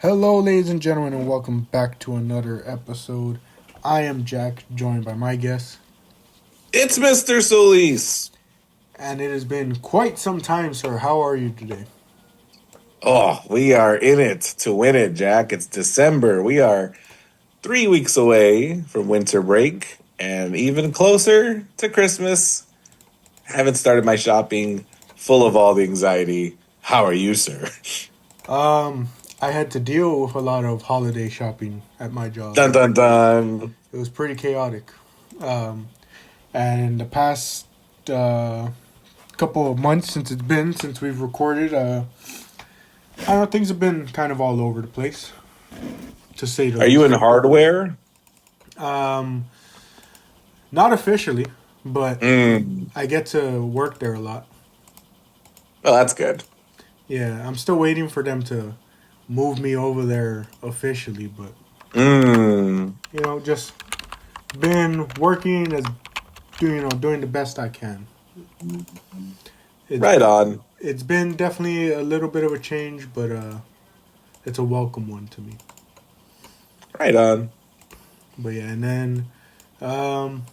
Hello, ladies and gentlemen, and welcome back to another episode. I am Jack, joined by my guest, It's Mr. Solis. and it has been quite some time, sir. How are you today? Oh, we are in it to win it, Jack. It's December. We are 3 weeks away from winter break and even closer to Christmas. Haven't started my shopping, full of all the anxiety. How are you, sir? Um, I had to deal with a lot of holiday shopping at my job. Dun dun dun. It was pretty chaotic. Um, and the past uh, couple of months since we've recorded, I don't know, things have been kind of all over the place, to say the Are you in least. hardware? Um, Not officially, but Mm. I get to work there a lot. Well, that's good. Yeah, I'm still waiting for them to move me over there officially, but Mm. just been working as doing the best I can. It's Right on. it's been definitely a little bit of a change, but it's a welcome one to me. Right on. But yeah, and then um,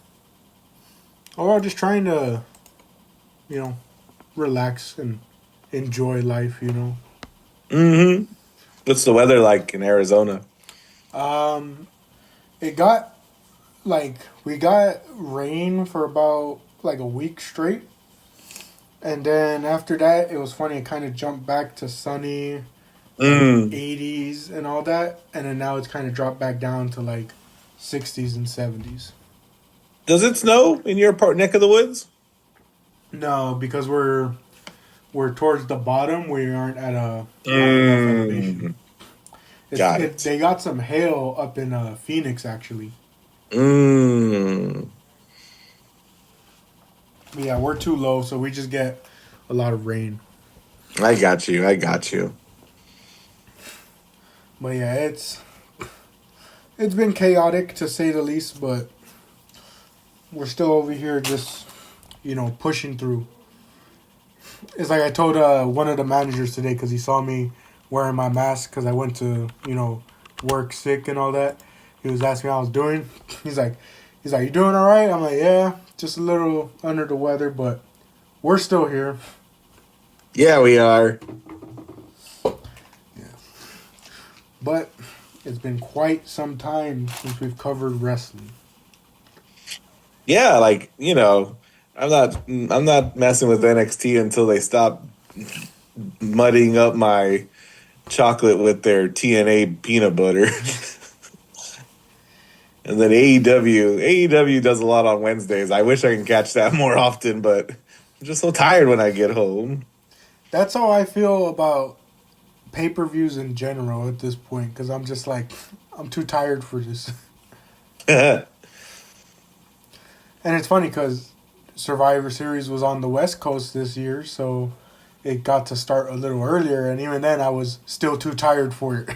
overall, just trying to you know relax and enjoy life. Mm-hmm. What's the weather like in Arizona? Um, it got like we got rain for about like a week straight, and then after that it was funny, it kind of jumped back to sunny, like Mm. 80s and all that, and then now it's kind of dropped back down to like 60s and 70s. Does it snow in your neck of the woods? No, because we're towards the bottom, we aren't at a high enough elevation. Mm, got it. They got some hail up in Phoenix actually. Mm, But yeah, we're too low, so we just get a lot of rain. I got you. I got you. But yeah, it's been chaotic to say the least, but we're still over here just pushing through. It's like I told one of the managers today because he saw me wearing my mask because I went to work sick and all that. He was asking how I was doing. He's like, you doing all right? I'm like, yeah, just a little under the weather, but we're still here. Yeah, we are. Yeah. But it's been quite some time since we've covered wrestling. Yeah, I'm not messing with NXT until they stop muddying up my chocolate with their TNA peanut butter. And then AEW does a lot on Wednesdays. I wish I can catch that more often, but I'm just so tired when I get home. That's how I feel about pay-per-views in general at this point because I'm just like, I'm too tired for this. And it's funny because Survivor Series was on the West Coast this year, so it got to start a little earlier, and even then I was still too tired for it.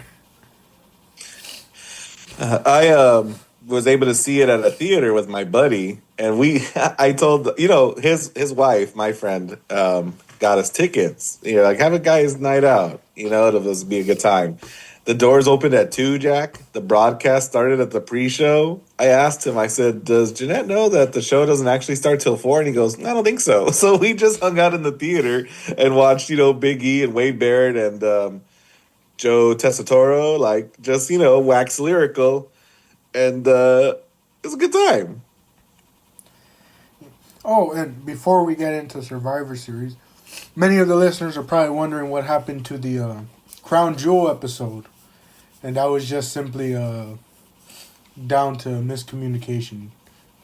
I was able to see it at a theater with my buddy, and I told his wife, my friend, got us tickets. Like have a guy's night out. It'll just be a good time. The doors opened at 2, Jack. The broadcast started at the pre-show. I asked him, I said, does Jeanette know that the show doesn't actually start till 4? And he goes, I don't think so. So we just hung out in the theater and watched, Big E and Wade Barrett and Joe Tessitore, like just, wax lyrical. And it was a good time. Oh, and before we get into Survivor Series, many of the listeners are probably wondering what happened to the Crown Jewel episode, and that was just simply down to miscommunication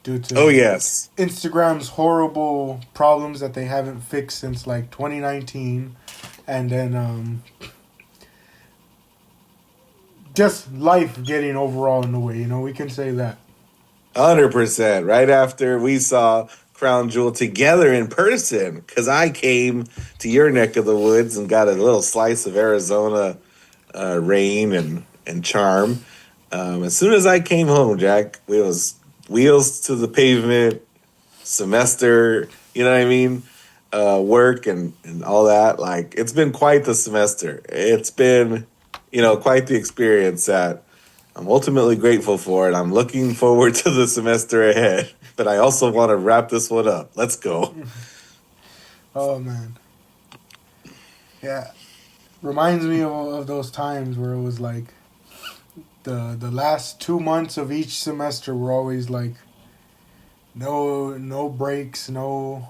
due Oh, to yes. Instagram's horrible problems that they haven't fixed since like 2019, and then just life getting overall in the way. We can say that. 100%. Right after we saw Crown Jewel together in person, because I came to your neck of the woods and got a little slice of Arizona rain and charm. As soon as I came home, Jack, it was wheels to the pavement, semester, you know what I mean? Work and all that. Like, it's been quite the semester. It's been quite the experience that I'm ultimately grateful for, and I'm looking forward to the semester ahead. But I also want to wrap this one up. Let's go. Oh man, yeah. Reminds me of those times where it was like the last 2 months of each semester were always like no breaks, no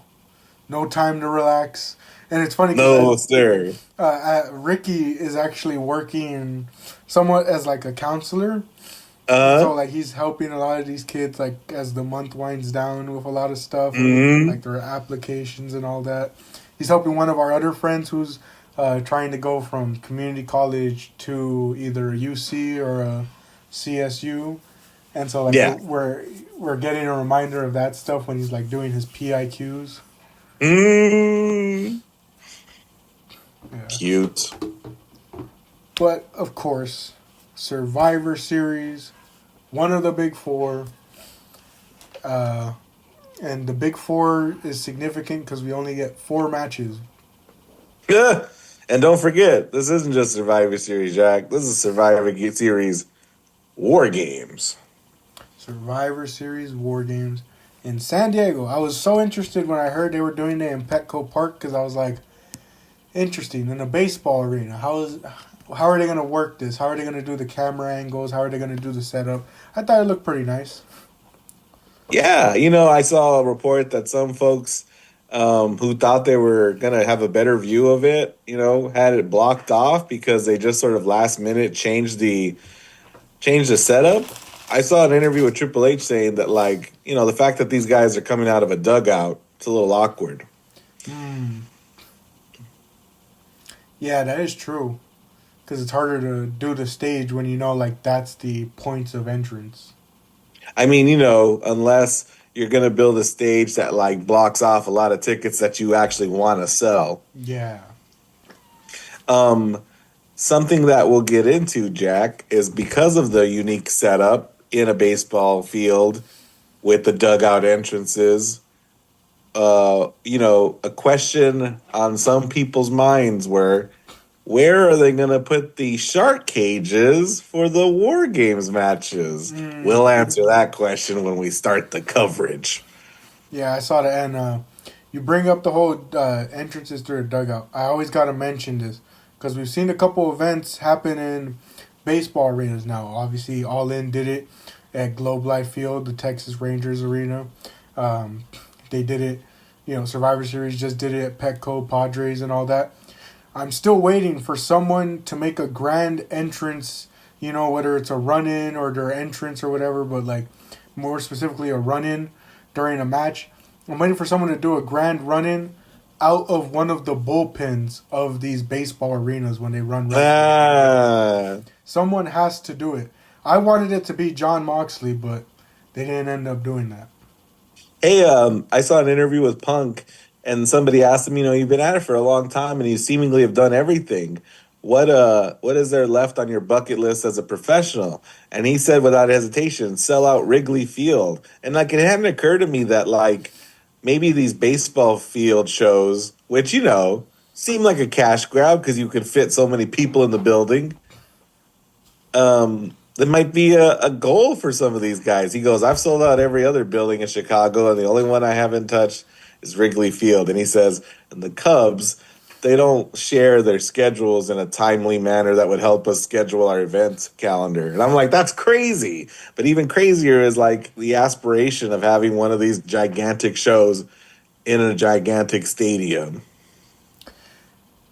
time to relax. And it's funny because No, sir. Ricky is actually working somewhat as like a counselor. So Uh, like he's helping a lot of these kids like as the month winds down with a lot of stuff, mm, like their applications and all that. He's helping one of our other friends who's trying to go from community college to either UC or a CSU, and so like yeah. we're getting a reminder of that stuff when he's like doing his PIQs. Mm, Yeah, cute. but of course, Survivor Series, one of the big four. Uh, And the big four is significant because we only get 4 matches. Yeah. And don't forget, this isn't just Survivor Series, Jack. This is Series War Games. Survivor Series War Games in San Diego. I was so interested when I heard they were doing it in Petco Park because I was like, interesting, in a baseball arena. How are they going to work this? How are they going to do the camera angles? How are they going to do the setup? I thought it looked pretty nice. Yeah, I saw a report that some folks who thought they were going to have a better view of it, had it blocked off because they just sort of last minute changed the setup. I saw an interview with Triple H saying that, like, the fact that these guys are coming out of a dugout, it's a little awkward. Hmm. Yeah, that is true. Because it's harder to do the stage when you know, like, that's the points of entrance. I mean, unless you're going to build a stage that, like, blocks off a lot of tickets that you actually want to sell. Yeah. Um, Something that we'll get into, Jack, is because of the unique setup in a baseball field with the dugout entrances. A question on some people's minds where are they going to put the shark cages for the War Games matches? We'll Mm. answer that question when we start the coverage. Yeah, I saw that. And you bring up the whole entrances through a dugout. I always got to mention this because we've seen a couple events happen in baseball arenas now. Obviously, All In did it at Globe Life Field, the Texas Rangers arena. Um, they did it, Survivor Series just did it at Petco, Padres, and all that. I'm still waiting for someone to make a grand entrance, whether it's a run in or their entrance or whatever, but like more specifically a run in during a match. I'm waiting for someone to do a grand run in out of one of the bullpens of these baseball arenas when they run wrestling. Ah. Someone has to do it. I wanted it to be John Moxley, but they didn't end up doing that. Hey, I saw an interview with Punk, and somebody asked him, you've been at it for a long time, and you seemingly have done everything. What is there left on your bucket list as a professional? And he said without hesitation, sell out Wrigley Field. And like it hadn't occurred to me that like maybe these baseball field shows, which seem like a cash grab because you could fit so many people in the building, that might be a goal for some of these guys. He goes, I've sold out every other building in Chicago, and the only one I haven't touched is Wrigley Field. And he says, and the Cubs, they don't share their schedules in a timely manner that would help us schedule our event calendar. And I'm like, that's crazy. But even crazier is like the aspiration of having one of these gigantic shows in a gigantic stadium.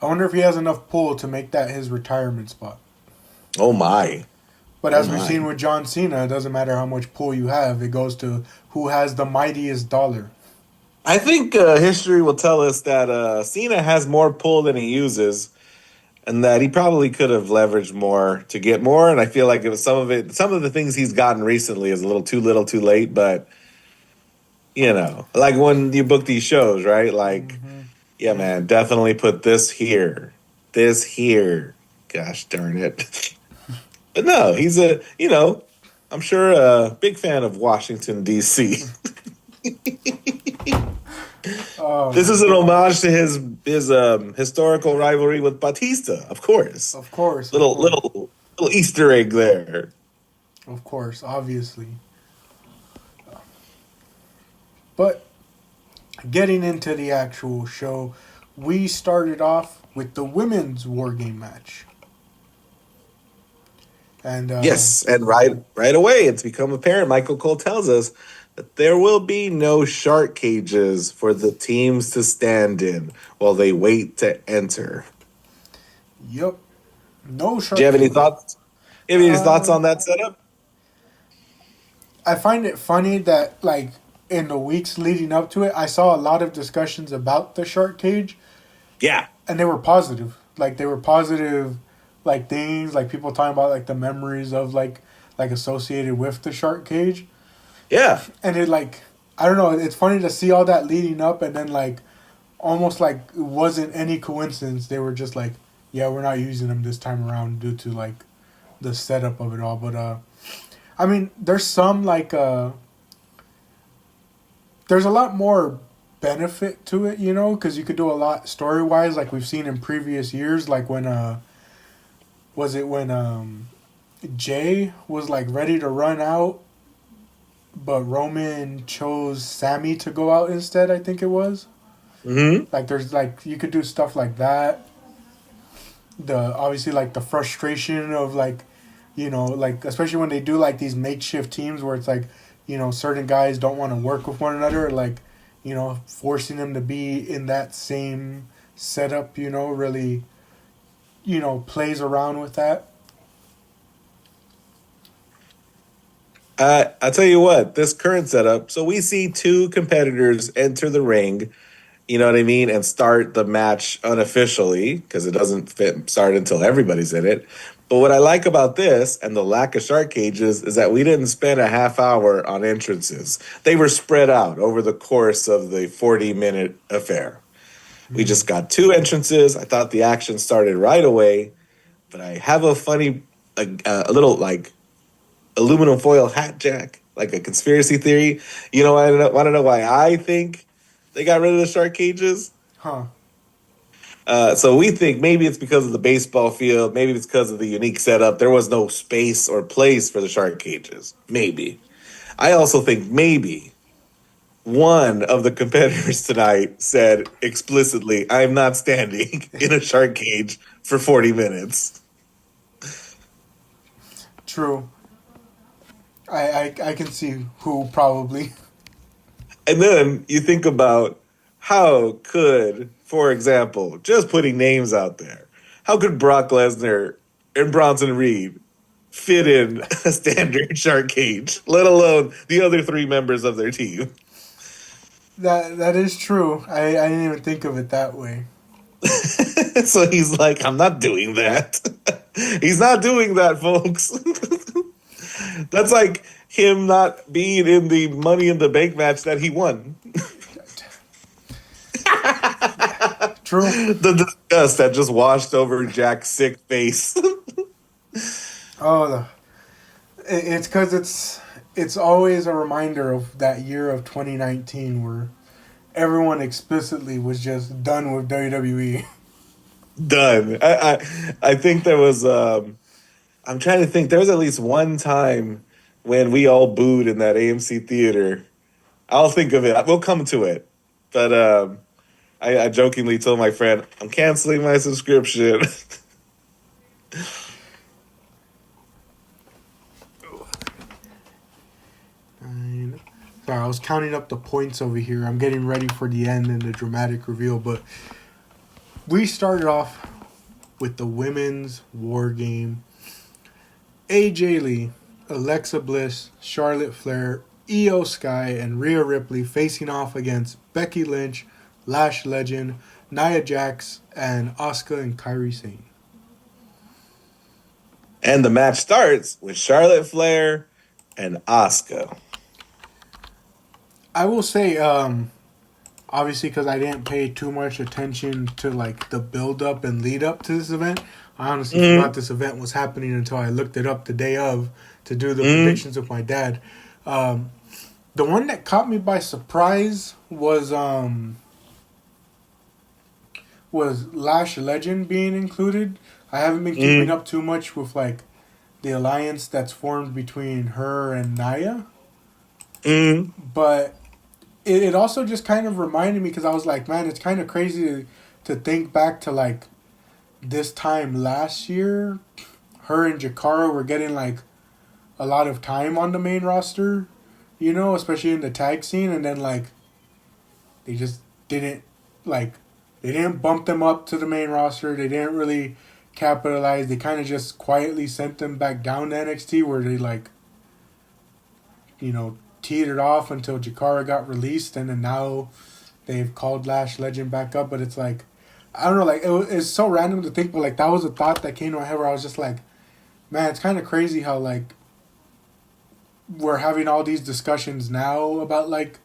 I wonder if he has enough pull to make that his retirement spot. Oh my. But Oh as we've seen my. with John Cena, it doesn't matter how much pull you have, it goes to who has the mightiest dollar. I think history will tell us that Cena has more pull than he uses, and that he probably could have leveraged more to get more. And I feel like it was some of the things he's gotten recently is a little, too late. But like when you book these shows, right? Like, Mm-hmm. yeah, man, definitely put this here. Gosh darn it! But no, he's I'm sure a big fan of Washington D.C. Oh This my is an god. homage to his historical rivalry with Batista, of course. Of course, of Little course, little little Easter egg there. of course, obviously. But getting into the actual show, we started off with the women's war game match. And Yes, and right away it's become apparent. Michael Cole tells us that there will be no shark cages for the teams to stand in while they wait to enter. yep, no Do you shark have any cage. thoughts? You have any thoughts on that setup? I find it funny that like in the weeks leading up to it, I saw a lot of discussions about the shark cage, Yeah, and they were positive. Like they were positive, like things like people talking about like the memories of like associated with the shark cage, yeah. and it like I don't know. It's funny to see all that leading up, and then like almost like it wasn't any coincidence. They were just like, yeah, we're not using them this time around due to like the setup of it all. But I mean, there's some like there's a lot more benefit to it, you know, because you could do a lot story wise, like we've seen in previous years, like when was it when Jay was like ready to run out, but Roman chose Sammy to go out instead. I think it was Hmm. like there's like you could do stuff like that. The obviously like the frustration of like like especially when they do like these makeshift teams where it's like certain guys don't want to work with one another, like forcing them to be in that same setup, really plays around with that. I tell you what, this current setup. So we see two competitors enter the ring. You know what I mean, and start the match unofficially because it doesn't start until everybody's in it. But what I like about this and the lack of shark cages is that we didn't spend a half hour on entrances. They were spread out over the course of the 40-minute affair. We Mm. just got two entrances. I thought the action started right away, but I have a funny, a little like aluminum foil hat jack, like a conspiracy theory. I want to know why I think they got rid of the shark cages. Huh. So we think maybe it's because of the baseball field, maybe it's because of the unique setup. There was no space or place for the shark cages. Maybe. I also think maybe one of the competitors tonight said explicitly, I'm not standing in a shark cage for 40 minutes. True. I can see who probably. And then you think about how could, for example, just putting names out there, how could Brock Lesnar and Bronson Reed fit in a standard shark cage, let alone the other three members of their team? That is true. I didn't even think of it that way. So he's like, I'm not doing that. He's not doing that, folks. That's like him not being in the Money in the Bank match that he won. True. The disgust that just washed over Jack's sick face. Oh, it's because it's always a reminder of that year of 2019 where everyone explicitly was just done with WWE. Done. I think there was I'm trying to think there was at least one time when we all booed in that AMC theater. I'll think of it. We'll come to it. But I jokingly told my friend, I'm canceling my subscription. Nine. Sorry, I was counting up the points over here. I'm getting ready for the end and the dramatic reveal, but we started off with the women's war game. AJ Lee, Alexa Bliss, Charlotte Flair, Io Sky, and Rhea Ripley facing off against Becky Lynch, Lash Legend, Nia Jax, and Asuka and Kairi Sane. And the match starts with Charlotte Flair and Asuka. I will say, obviously, because I didn't pay too much attention to like the build up and lead up to this event. I honestly forgot this event was happening until I looked it up the day of to do the predictions with my dad. The one that caught me by surprise was was Lash Legend being included. I haven't been keeping Mm, up too much with like the alliance that's formed between her and Naya, mm, but it also just kind of reminded me because I was like, man, it's kind of crazy to think back to like this time last year. Her and Jakara were getting like a lot of time on the main roster, you know, especially in the tag scene, and then like they just didn't like they didn't bump them up to the main roster. They didn't really capitalize. They kind of just quietly sent them back down to NXT where they like teetered off until Jakara got released, and then now they've called Lash Legend back up. But it's like I don't know, like it's so random to think, but like that was a thought that came to my head where I was just like, man, it's kind of crazy how like we're having all these discussions now about like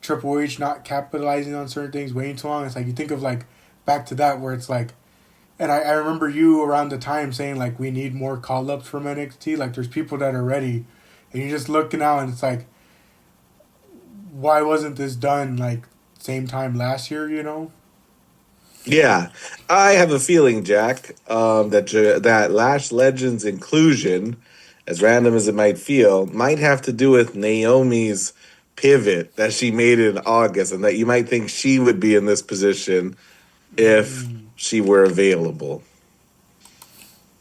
Triple H not capitalizing on certain things, waiting too long. It's like you think of like back to that where it's like, and I remember you around the time saying like we need more call ups from NXT. Like there's people that are ready, and you're just looking out and it's like, why wasn't this done like same time last year? You know? yeah, I have a feeling, Jack, that Lash Legend's inclusion, as random as it might feel, might have to do with Naomi's pivot that she made in August, and that you might think she would be in this position if Mm, she were available.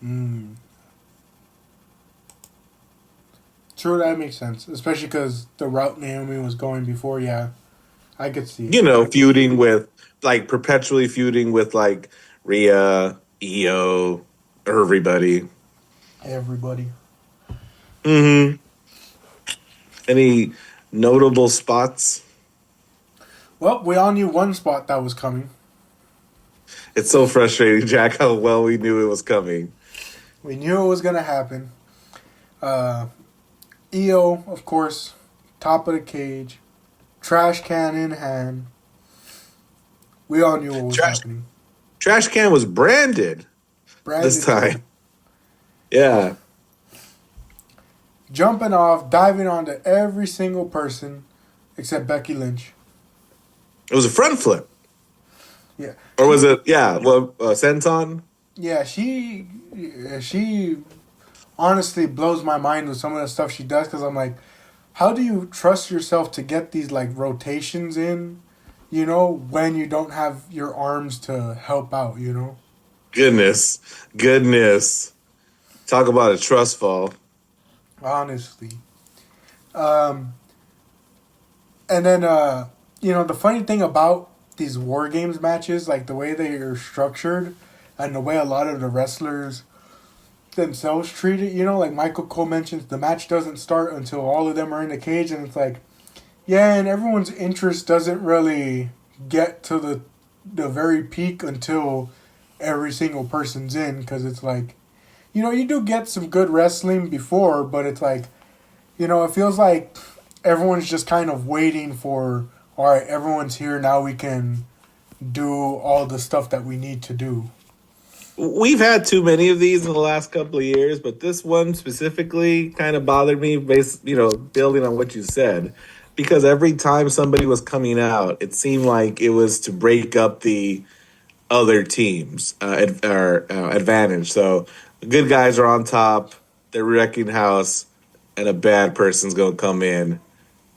mm. True, that makes sense, especially because the route Naomi was going before. Yeah, I could see it. You know, feuding with like perpetually feuding with like Rhea, Io, everybody. Everybody. Hmm. Any notable spots? Well, we all knew one spot that was coming. It's so frustrating, Jack, how well we knew it was coming. We knew it was gonna happen. Uh, EO, of course, top of the cage, trash can in hand. We all knew what was Trash happening. Trash can was branded this Branded time. too. Yeah. Jumping off, diving onto every single person except Becky Lynch. It was a front flip. Yeah, Or was it, yeah, well, Senton? yeah, she honestly blows my mind with some of the stuff she does because I'm like, how do you trust yourself to get these like rotations in, when you don't have your arms to help out, Goodness. Goodness. Talk about a trust fall. honestly. Um, and then, the funny thing about these War Games matches, like the way they are structured and the way a lot of the wrestlers themselves treat it, like Michael Cole mentions, the match doesn't start until all of them are in the cage, and it's like, yeah, and everyone's interest doesn't really get to the very peak until every single person's in, because it's like, you do get some good wrestling before, but it's like, it feels like everyone's just kind of waiting for, all right, everyone's here, now we can do all the stuff that we need to do. We've had too many of these in the last couple of years, but this one specifically kind of bothered me, building on what you said, because every time somebody was coming out, it seemed like it was to break up the other teams' advantage. So the good guys are on top, they're wrecking house, and a bad person's going to come in.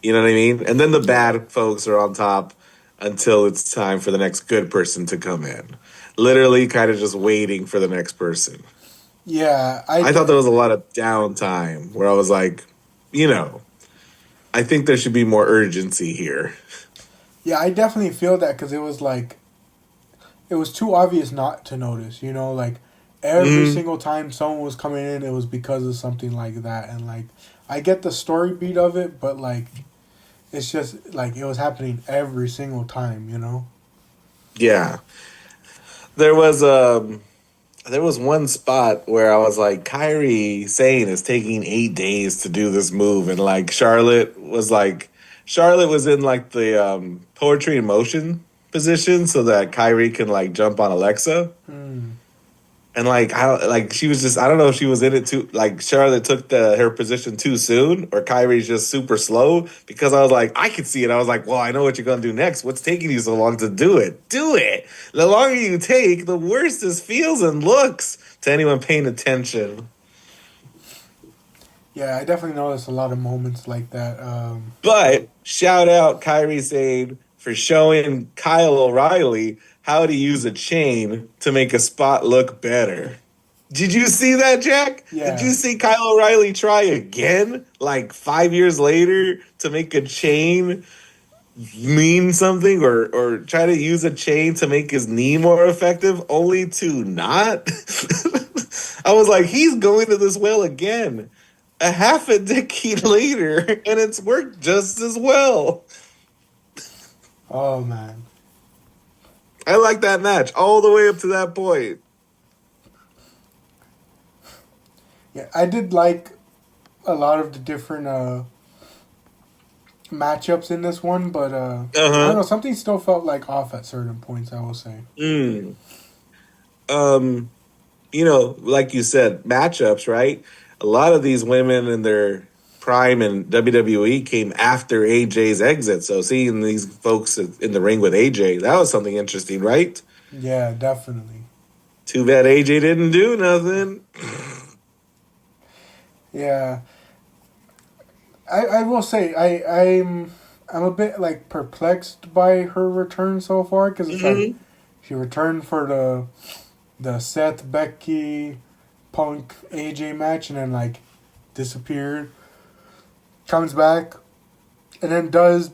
You know what I mean? And then the Yeah. bad folks are on top until it's time for the next good person to come in. Literally, kind of just waiting for the next person. Yeah, I thought there was a lot of downtime where I was like, you know, I think there should be more urgency here. yeah, I definitely feel that because it was like it was too obvious not to notice. Like every Mm, single time someone was coming in, it was because of something like that. And like I get the story beat of it, but like it's just like it was happening every single time. yeah, there was um, there was one spot where I was like, Kyrie Sane is taking 8 days to do this move, and like Charlotte was in like the poetry in motion position so that Kyrie can like jump on Alexa. Hmm. And like she was just, I don't know if she was in it too, like Charlotte took her position too soon, or Kyrie's just super slow. Because I was like, I could see it. I was like, well, I know what you're gonna do next. What's taking you so long to do it? Do it. The longer you take, the worse this feels and looks to anyone paying attention. Yeah, I definitely noticed a lot of moments like that. But shout out Kyrie Sane for showing Kyle O'Reilly how to use a chain to make a spot look better. Did you see that, Jack? Did Yeah. you see Kyle O'Reilly try again, like 5 years later, to make a chain mean something, or try to use a chain to make his knee more effective, only to not? I was like, he's going to this well again, a half a decade later, and it's worked just as well. Oh man. I like that match all the way up to that point. Yeah, I did like a lot of the different matchups in this one, but Uh I don't know, huh. something still felt like off at certain points, I will say. Mm. Um, like you said, matchups, right? A lot of these women in their prime in WWE came after AJ's exit. So seeing these folks in the ring with AJ, that was something interesting, right? Yeah, definitely. Too bad AJ didn't do nothing. Yeah. I will say I'm a bit like perplexed by her return so far because it's like Hmm. she returned for the Seth Becky Punk AJ match and then like disappeared, comes back and then does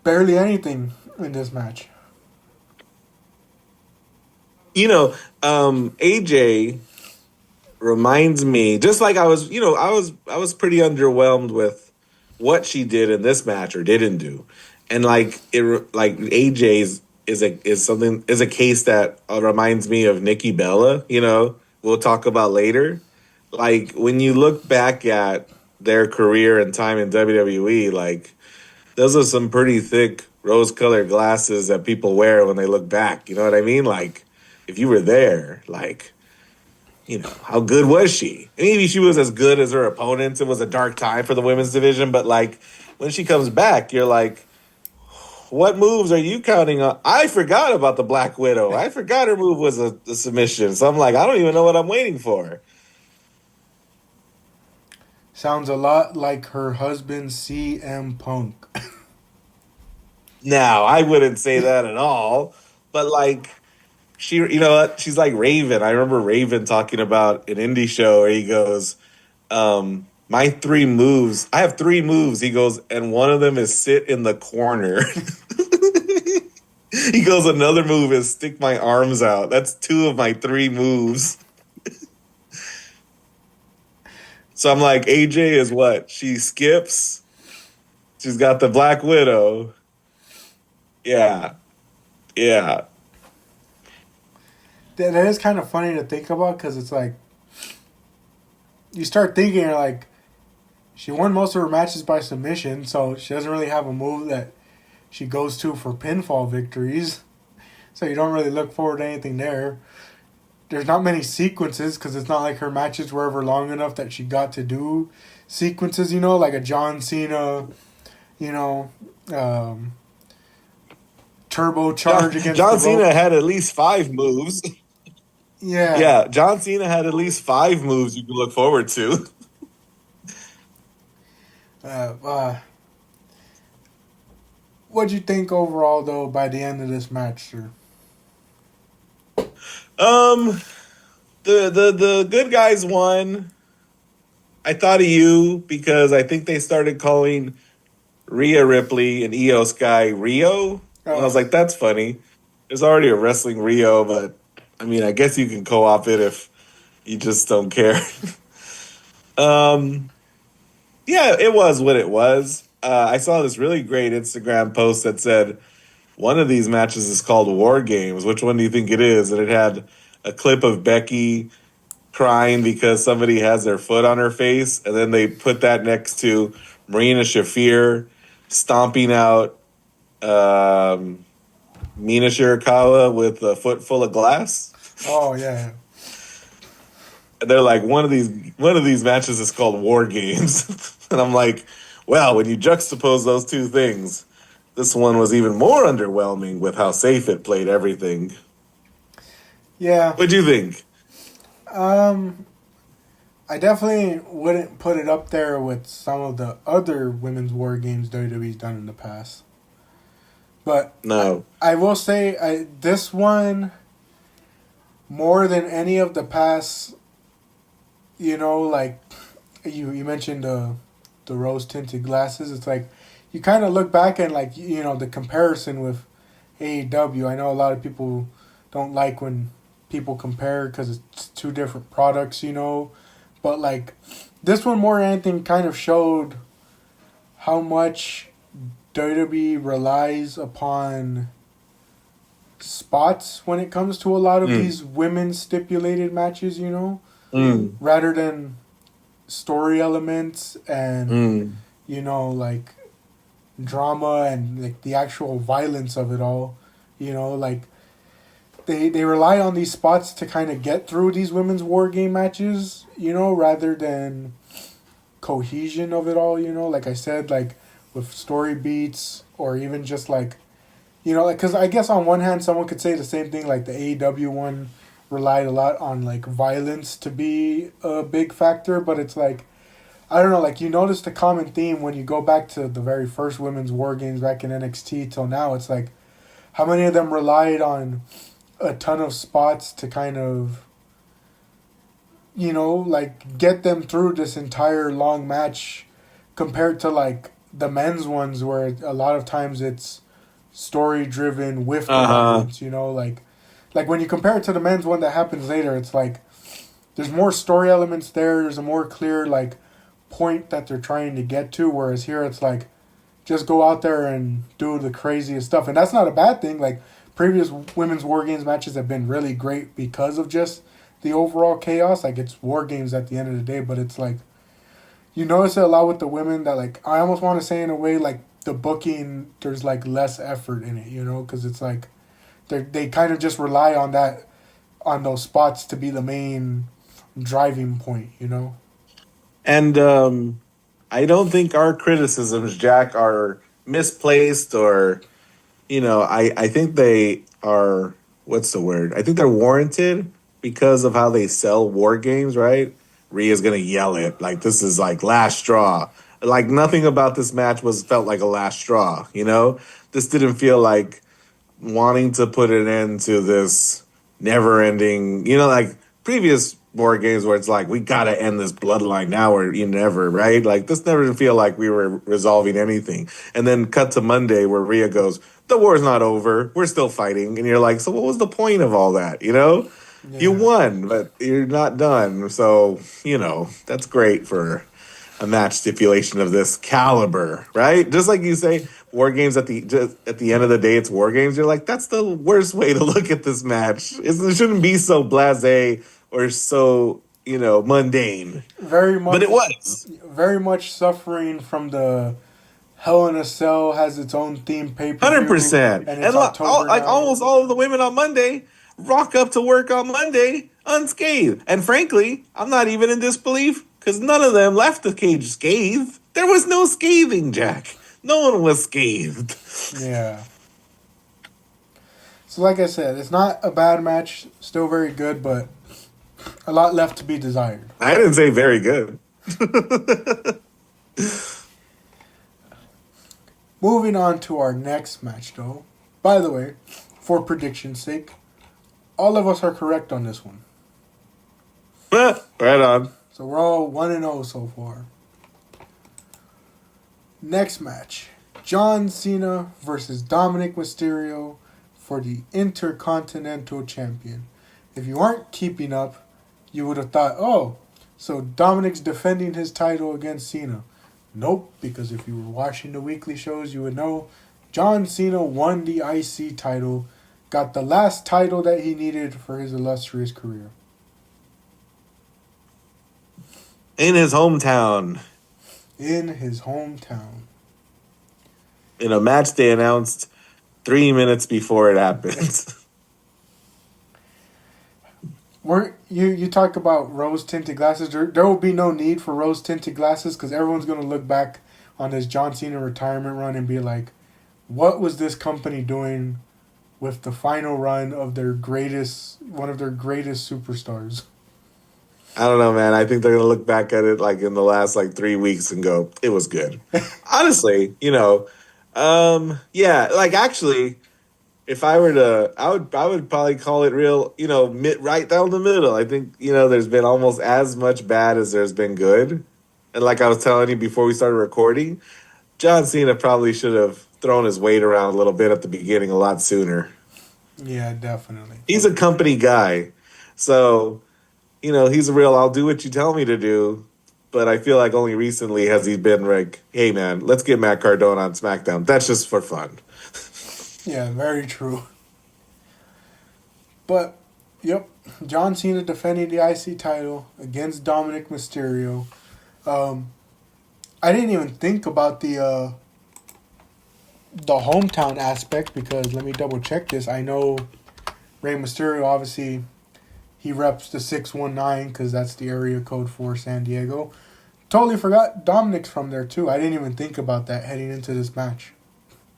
barely anything in this match. AJ reminds me, just like I was pretty underwhelmed with what she did in this match or didn't do. And like AJ's is a case that reminds me of Nikki Bella, we'll talk about later. Like when you look back at their career and time in WWE, like those are some pretty thick rose-colored glasses that people wear when they look back. You know what I mean? Like if you were there, like how good was she? Maybe she was as good as her opponents. It was a dark time for the women's division, but like when she comes back, you're like, what moves are you counting on? I forgot about the Black Widow. I forgot her move was a submission. So I'm like, I don't even know what I'm waiting for. Sounds a lot like her husband CM Punk. Now, I wouldn't say that at all, but like you know what? She's like Raven. I remember Raven talking about an indie show where he goes, my three moves. I have three moves. He goes, and one of them is sit in the corner. He goes, another move is stick my arms out. That's two of my three moves. So I'm like, AJ is what? She skips. She's got the Black Widow. Yeah. Yeah. That is kind of funny to think about because it's like you start thinking you're like she won most of her matches by submission, so she doesn't really have a move that she goes to for pinfall victories. So you don't really look forward to anything there. There's not many sequences because it's not like her matches were ever long enough that she got to do sequences, like a John Cena, you know, um, turbo charge against the John Cena ropes. had at least five moves. Yeah. Yeah, John Cena had at least five moves you can look forward to. Uh, uh, what'd you think overall, though, by the end of this match, sir? Um, the good guys won. I thought of you because I think they started calling Rhea Ripley and Io Sky Rio. And I was Oh, like, that's funny. There's already a wrestling Rio, but I mean, I guess you can co-op it if you just don't care. um, yeah, it was what it was. I saw this really great Instagram post that said one of these matches is called War Games. Which one do you think it is? And it had a clip of Becky crying because somebody has their foot on her face, and then they put that next to Marina Shafir stomping out Mina Shirakawa with a foot full of glass. oh yeah. they're like, one of these matches is called War Games. And I'm like, well, when you juxtapose those two things, this one was even more underwhelming with how safe it played everything. Yeah. What do you think? Um, I definitely wouldn't put it up there with some of the other women's war games WWE's done in the past. But No. I will say this one more than any of the past, like you mentioned the rose tinted glasses. It's like you kind of look back and like the comparison with AEW. I know a lot of people don't like when people compare because it's two different products, but like this one more than anything kind of showed how much WWE relies upon spots when it comes to a lot of Mm, these women's stipulated matches, mm, rather than story elements and mm. like drama and like the actual violence of it all. Like they rely on these spots to kind of get through these women's war game matches, rather than cohesion of it all. Like I said, like with story beats or even just like like because I guess on one hand someone could say the same thing like the AEW one relied a lot on like violence to be a big factor, but it's like I don't know, like you notice the common theme when you go back to the very first women's war games back in NXT till now. It's like how many of them relied on a ton of spots to kind of like get them through this entire long match compared to like the men's ones where a lot of times it's story driven with the Uh-huh. violence, like when you compare it to the men's one that happens later, it's like there's more story elements there, there's a more clear like point that they're trying to get to, whereas here it's like just go out there and do the craziest stuff. And that's not a bad thing. Like previous women's war games matches have been really great because of just the overall chaos. Like it's war games at the end of the day, but it's like you notice it a lot with the women that like I almost want to say in a way like the booking there's like less effort in it, because it's like they kind of just rely on that on those spots to be the main driving point. And I don't think our criticisms, Jack, are misplaced or, I think they are, what's the word? I think they're warranted because of how they sell war games, right? Rhea's going to yell it like this is like last straw. Like nothing about this match felt like a last straw, you know? This didn't feel like wanting to put an end to this never ending, like previous board games where it's like, we got to end this bloodline now or you never, right? Like this never did feel like we were resolving anything. And then cut to Monday where Rhea goes, the war's not over. We're still fighting. And you're like, so what was the point of all that? You Yeah. won, but you're not done. So, that's great for a match stipulation of this caliber, right? Just like you say, war games just at the end of the day, it's war games. You're like, that's the worst way to look at this match. It shouldn't be so blasé or so mundane, Very but it much, was very much suffering from the Hell in a Cell has its own theme pay per hundred view, percent. and it's And October like now. almost all of the women on Monday rock up to work on Monday unscathed. And frankly, I'm not even in disbelief because none of them left the cage scathed. There was no scathing, Jack. No one was scathed. Yeah. So, like I said, it's not a bad match. Still very good, but a lot left to be desired. I didn't say very good. Moving on to our next match, though. By the way, for prediction's sake, all of us are correct on this one. Right on. So we're all 1-0 so far. Next match, John Cena versus Dominic Mysterio for the Intercontinental Champion. If you aren't keeping up, you would have thought, oh, so Dominic's defending his title against Cena. Nope, because if you were watching the weekly shows, you would know John Cena won the IC title, got the last title that he needed for his illustrious career. In his hometown. In his hometown. In a match they announced 3 minutes before it happened. You talk about rose tinted glasses. There will be no need for rose tinted glasses because everyone's gonna look back on this John Cena retirement run and be like, "What was this company doing with the final run of one of their greatest superstars?" I don't know, man. I think they're gonna look back at it like in the last like 3 weeks and go, "It was good." Honestly, yeah. Like actually, if I were to, I would probably call it real. Right down the middle. I think there's been almost as much bad as there's been good. And like I was telling you before we started recording, John Cena probably should have thrown his weight around a little bit at the beginning a lot sooner. Yeah, definitely. He's a company guy, so he's a real I'll do what you tell me to do. But I feel like only recently has he been like, hey man, let's get Matt Cardona on SmackDown. That's just for fun. Yeah, very true. But, yep, John Cena defending the IC title against Dominic Mysterio. I didn't even think about the hometown aspect because let me double check this. I know Rey Mysterio obviously he reps the 619 because that's the area code for San Diego. Totally forgot Dominic's from there too. I didn't even think about that heading into this match.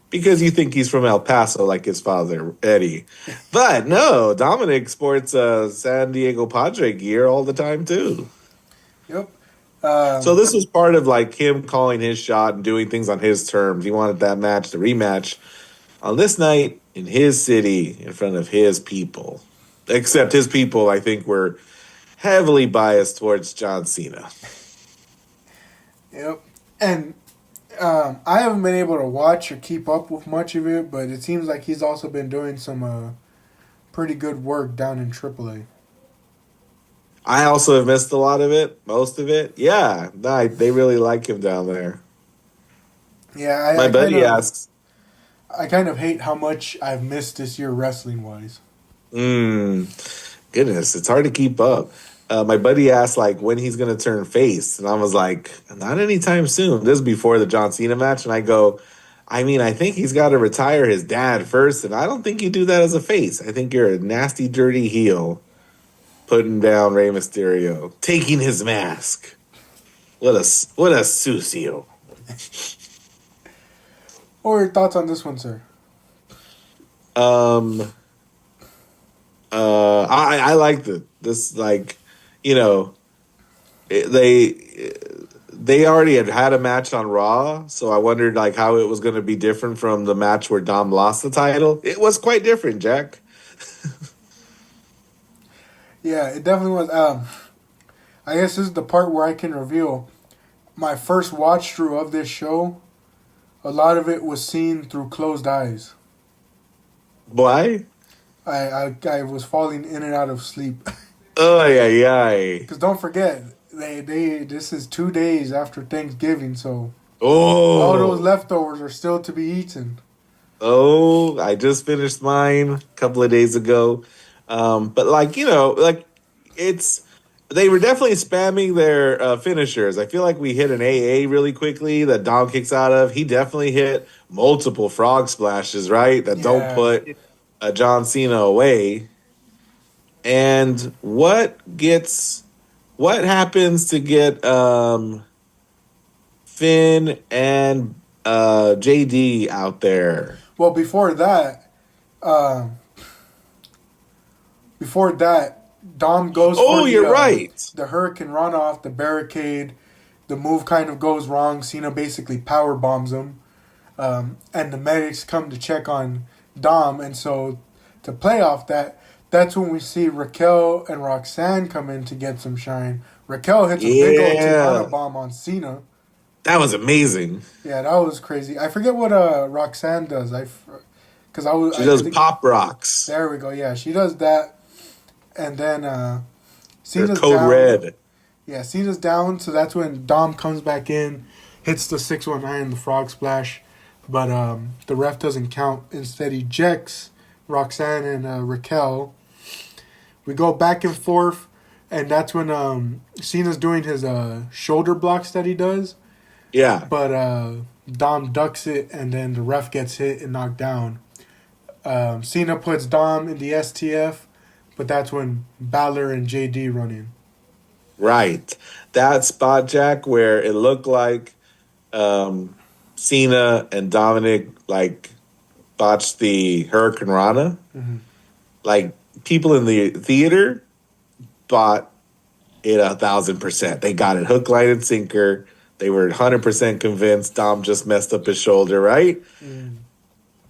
Because you think he's from El Paso like his father, Eddie. But no, Dominic sports San Diego Padre gear all the time too. Yep. So this was part of like him calling his shot and doing things on his terms. He wanted that match to rematch on this night in his city in front of his people. Except his people, I think, were heavily biased towards John Cena. Yep. And I haven't been able to watch or keep up with much of it, but it seems like he's also been doing some pretty good work down in AAA. I also have missed a lot of it, most of it. Yeah, they really like him down there. Yeah, My buddy asks. I kind of hate how much I've missed this year wrestling wise. Goodness, it's hard to keep up. My buddy asked like when he's gonna turn face, and I was like, not anytime soon. This is before the John Cena match, and I go, I mean, I think he's got to retire his dad first, and I don't think you do that as a face. I think you're a nasty, dirty heel, putting down Rey Mysterio, taking his mask. What a sucio. What are your thoughts on this one, sir? I liked it. This like, they already had a match on Raw, so I wondered like how it was going to be different from the match where Dom lost the title. It was quite different, Jack. Yeah, it definitely was. I guess this is the part where I can reveal my first watch through of this show. A lot of it was seen through closed eyes. Why? I was falling in and out of sleep. Oh yeah. Because don't forget, this is 2 days after Thanksgiving, so all those Oh, leftovers are still to be eaten. oh! I just finished mine a couple of days ago, but it's they were definitely spamming their finishers. I feel like we hit an AA really quickly that Dom kicks out of. He definitely hit multiple frog splashes, right? That don't Yeah. put John Cena away. And what happens to get Finn and JD out there? Well, uh, before that, Dom goes Oh, for you're right. the Hurricane Run off the barricade. The move kind of goes wrong. Cena basically power bombs him, and the medics come to check on Dom. And so, to play off that, that's when we see Raquel and Roxanne come in to get some shine. Raquel hits a big old Tijuana bomb on Cena. That was amazing. Yeah, that was crazy. I forget what Roxanne does. She does pop rocks. There we go. Yeah, she does that, and then They're Cena's code down. red. Yeah, Cena's down, so that's when Dom comes back in, hits the 619, the frog splash, but the ref doesn't count. Instead, he ejects Roxanne and Raquel. We go back and forth, and that's when Cena's doing his shoulder blocks that he does. Yeah. But Dom ducks it, and then the ref gets hit and knocked down. Cena puts Dom in the STF, But that's when Balor and JD run in. Right. That spot, Jack, where it looked like um, Cena and Dominic like botched the Hurricane Rana. Hmm. Like people in the theater bought it 1,000%. They got it hook, line, and sinker. They were 100% convinced Dom just messed up his shoulder, right? Mm.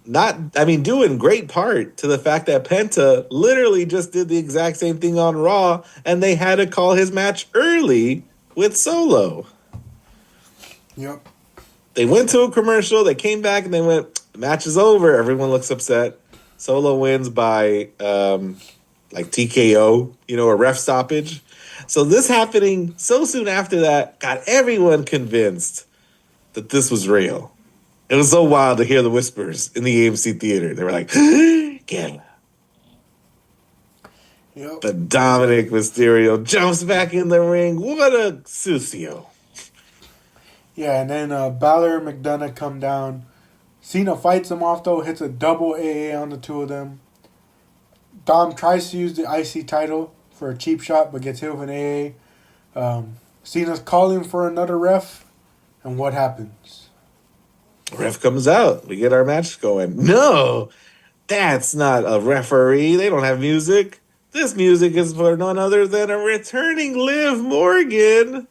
Not, I mean, due in great part to the fact that Penta literally just did the exact same thing on Raw, and they had to call his match early with Solo. Yep. They went to a commercial, they came back, and they went, the match is over. Everyone looks upset. Solo wins by like TKO, a ref stoppage. So this happening so soon after that got everyone convinced that this was real. It was so wild to hear the whispers in the AMC theater. They were like, get. Yep. But Dominic Mysterio jumps back in the ring. What a sucio. Yeah, and then Balor and McDonough come down. Cena fights him off though, hits a double AA on the two of them. Dom tries to use the IC title for a cheap shot, but gets hit with an AA. Cena's calling for another ref, and what happens? Ref comes out. We get our match going. No, that's not a referee. They don't have music. This music is for none other than a returning Liv Morgan.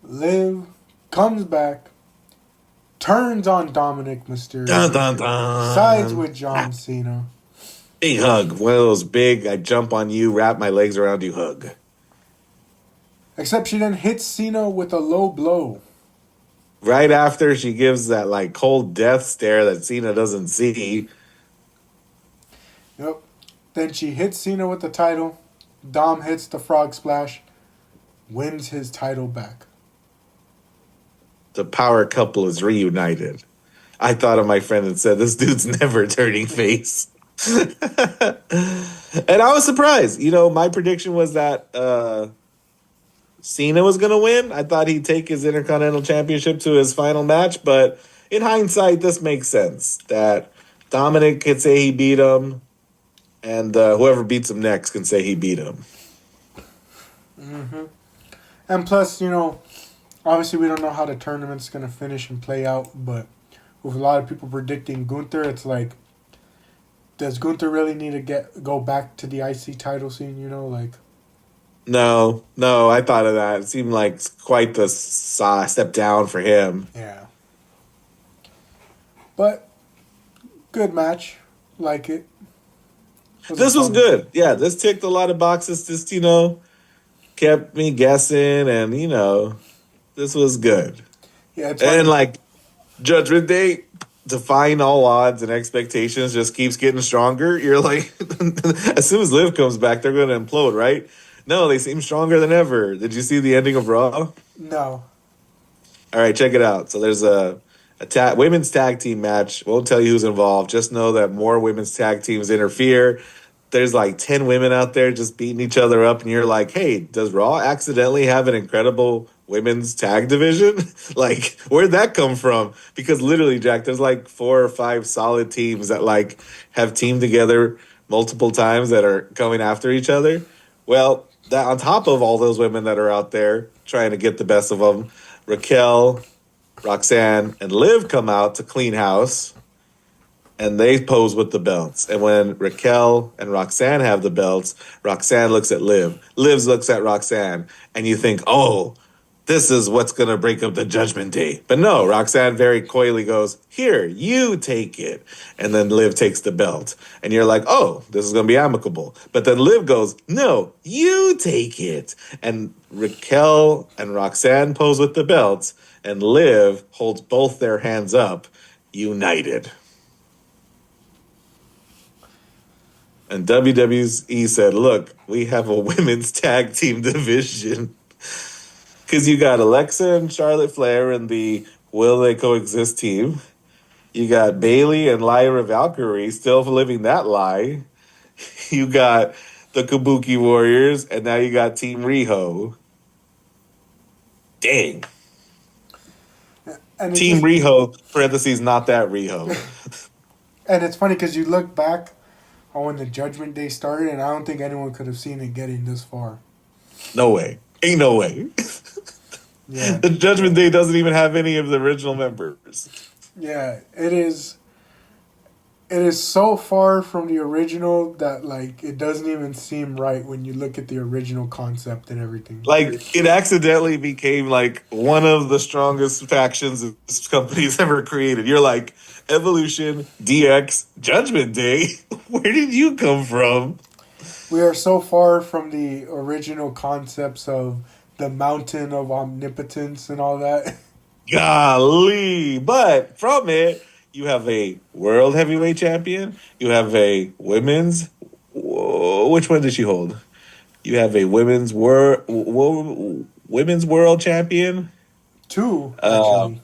Liv comes back, turns on Dominic Mysterio, Dun, dun, dun. sides with John Cena. Big hug. One of those big, I jump on you, wrap my legs around you hug. Except she then hits Cena with a low blow. Right after she gives that like cold death stare that Cena doesn't see. Yep. Then she hits Cena with the title. Dom hits the frog splash, wins his title back. The power couple is reunited. I thought of my friend and said, this dude's never turning face. And I was surprised. My prediction was that Cena was going to win. I thought he'd take his Intercontinental Championship to his final match, but in hindsight, this makes sense. That Dominic could say he beat him, and whoever beats him next can say he beat him. Mm-hmm. And plus, obviously we don't know how the tournament's going to finish and play out, but with a lot of people predicting Gunther, it's like, does Gunther really need to go back to the IC title scene, No, I thought of that. It seemed like quite the step down for him. Yeah. But, good match. Like it. This was good. Yeah, this ticked a lot of boxes. Just, kept me guessing, and, this was good. Yeah, it's and, like, Judgment Day, defying all odds and expectations, just keeps getting stronger. You're like, as soon as Liv comes back, they're going to implode, right? No, they seem stronger than ever. Did you see the ending of Raw? No. All right, check it out. So there's a women's tag team match. Won't tell you who's involved. Just know that more women's tag teams interfere. There's like 10 women out there just beating each other up, and you're like, hey, does Raw accidentally have an incredible women's tag division? Like, where'd that come from? Because literally, Jack, there's like 4 or 5 solid teams that like have teamed together multiple times that are going after each other. Well, that on top of all those women that are out there trying to get the best of them, Raquel, Roxanne, and Liv come out to clean house, and they pose with the belts. And when Raquel and Roxanne have the belts, Roxanne looks at Liv. Liv looks at Roxanne, and you think, oh, this is what's going to break up the Judgment Day. But no, Roxanne very coyly goes, here, you take it. And then Liv takes the belt. And you're like, oh, this is going to be amicable. But then Liv goes, no, you take it. And Raquel and Roxanne pose with the belts, and Liv holds both their hands up, united. And WWE said, look, we have a women's tag team division. Because you got Alexa and Charlotte Flair in the Will They Coexist team. You got Bayley and Lyra Valkyrie still living that lie. You got the Kabuki Warriors, and now you got Team Riho. Dang. And Team Riho, parentheses, not that Riho. And it's funny because you look back when the Judgment Day started, and I don't think anyone could have seen it getting this far. No way. Ain't no way. Yeah. The Judgment Day doesn't even have any of the original members. Yeah, it is. It is so far from the original that like it doesn't even seem right when you look at the original concept and everything. Like, it accidentally became like one of the strongest factions this company's ever created. You're like, Evolution, DX, Judgment Day? Where did you come from? We are so far from the original concepts of the mountain of omnipotence and all that. Golly. But from it, you have a world heavyweight champion. You have a women's. Which one did she hold? You have a women's world champion. Two, Uh, actually.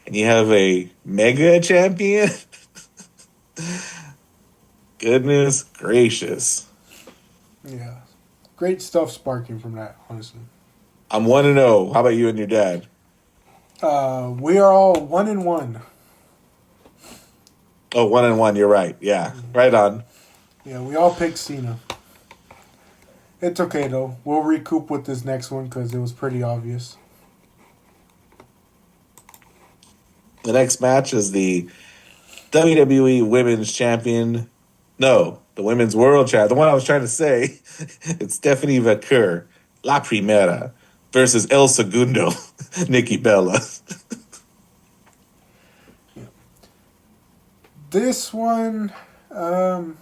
and you have a mega champion. Goodness gracious. Yeah. Great stuff sparking from that, honestly. I'm 1-0. How about you and your dad? We are all 1-1. Oh, 1-1. You're right. Yeah, right on. Yeah, we all picked Cena. It's okay, though. We'll recoup with this next one because it was pretty obvious. The next match is the WWE Women's Champion. No, the Women's World Champion. The one I was trying to say. It's Stephanie Vaquer, La Primera, versus El Segundo, Nikki Bella. This one, going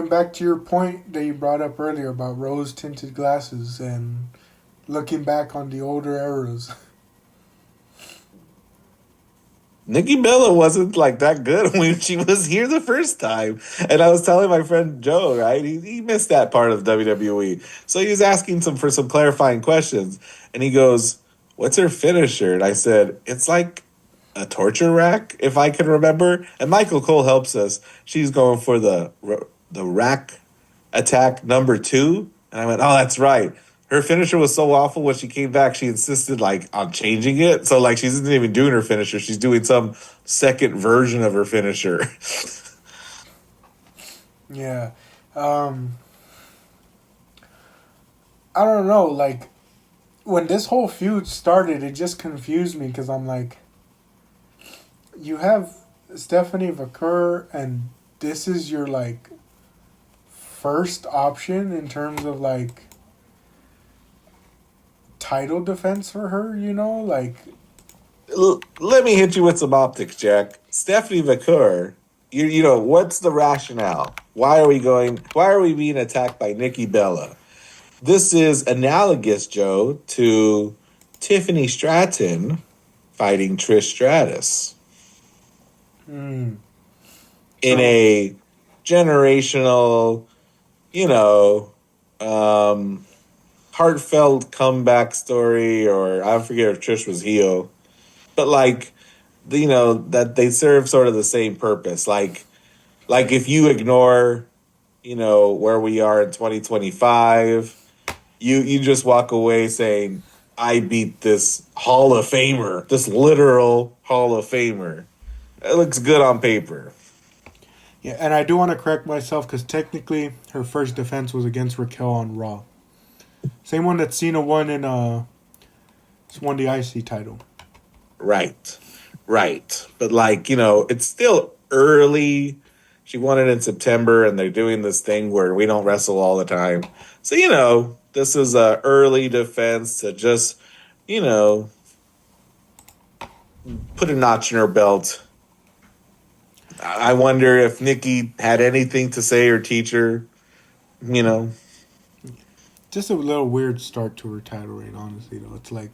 back to your point that you brought up earlier about rose-tinted glasses and looking back on the older eras. Nikki Bella wasn't like that good when she was here the first time. And I was telling my friend Joe, right? He missed that part of WWE. So he was asking for some clarifying questions. And he goes, "What's her finisher?" And I said, "It's like a torture rack, if I can remember." And Michael Cole helps us. She's going for the rack attack number 2. And I went, "Oh, that's right." Her finisher was so awful when she came back, she insisted like on changing it. So like she isn't even doing her finisher. She's doing some second version of her finisher. Yeah. I don't know. Like, when this whole feud started, it just confused me because I'm like, you have Stephanie Vaquer, and this is your like first option in terms of like title defense for her, like Let me hit you with some optics, Jack. Stephanie Vaquer, you know, what's the rationale? Why are we being attacked by Nikki Bella? This is analogous, Joe, to Tiffany Stratton fighting Trish Stratus. In a generational, heartfelt comeback story, or I forget if Trish was heel, but like, that they serve sort of the same purpose. Like if you ignore, where we are in 2025, you just walk away saying, I beat this Hall of Famer, this literal Hall of Famer. It looks good on paper. Yeah, and I do want to correct myself because technically her first defense was against Raquel on Raw. Same one that Cena won in won the IC title. Right. But like, it's still early. She won it in September, and they're doing this thing where we don't wrestle all the time. So, this is a early defense to just, put a notch in her belt. I wonder if Nikki had anything to say or teach her, Just a little weird start to her title reign, honestly, though. It's a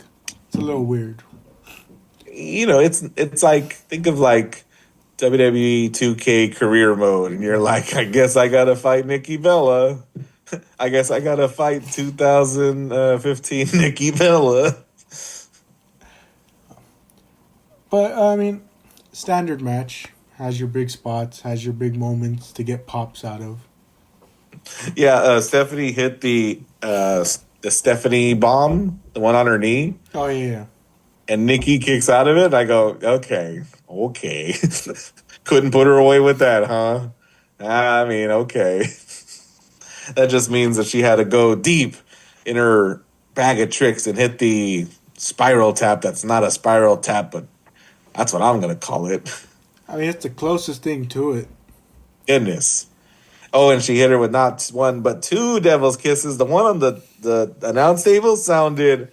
little weird. It's like, think of like WWE 2K career mode, and you're like, I guess I gotta fight Nikki Bella. I guess I gotta fight 2015 Nikki Bella. But, I mean, standard match. Has your big spots, has your big moments to get pops out of. Yeah, Stephanie hit the Stephanie bomb, the one on her knee. Oh, yeah. And Nikki kicks out of it. And I go, okay. Couldn't put her away with that, huh? I mean, okay. That just means that she had to go deep in her bag of tricks and hit the spiral tap. That's not a spiral tap, but that's what I'm gonna call it. I mean, it's the closest thing to it. Goodness. Oh, and she hit her with not one but two devil's kisses. The one on the announce table sounded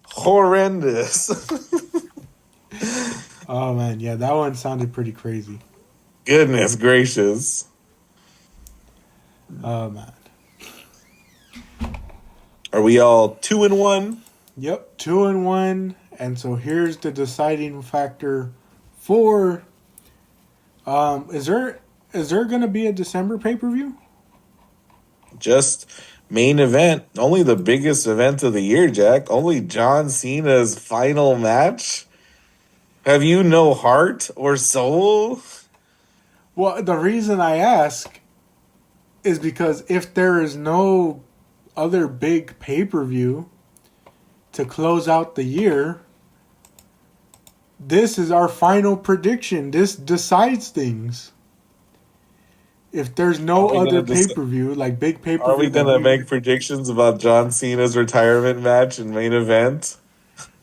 horrendous. Oh man, yeah, that one sounded pretty crazy. Goodness gracious. Oh man. Are we all 2-1? Yep, 2-1, and so here's the deciding factor for. Is there gonna be a December pay-per-view? Just main event. Only the biggest event of the year, Jack. Only John Cena's final match. Have you no heart or soul? Well, the reason I ask is because if there is no other big pay-per-view to close out the year, this is our final prediction. This decides things. If there's no other pay-per-view, like big pay-per-view... Are we going to make predictions about John Cena's retirement match and main event?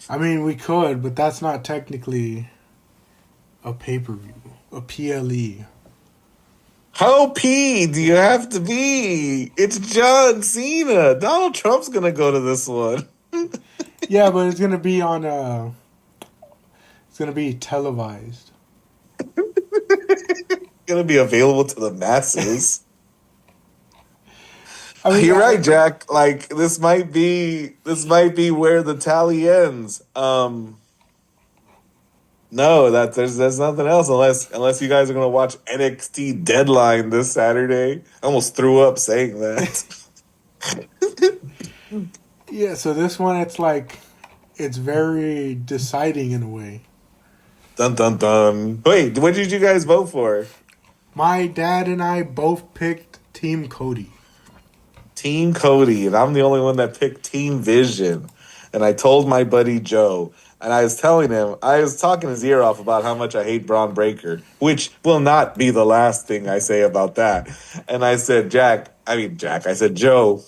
I mean, we could, but that's not technically a pay-per-view. A PLE. How P do you have to be? It's John Cena. Donald Trump's going to go to this one. Yeah, but it's going to be on... It's going to be televised. Going to be available to the masses. I mean, you're right, Jack. Like this might be where the tally ends. No, that there's nothing else unless you guys are gonna watch NXT Deadline this Saturday. I almost threw up saying that. Yeah, so this one it's very deciding in a way. Dun dun dun. Wait, what did you guys vote for? My dad and I both picked Team Cody. Team Cody, and I'm the only one that picked Team Vision. And I told my buddy Joe, and I was telling him, I was talking his ear off about how much I hate Braun Breaker, which will not be the last thing I say about that. And I said, I said, Joe,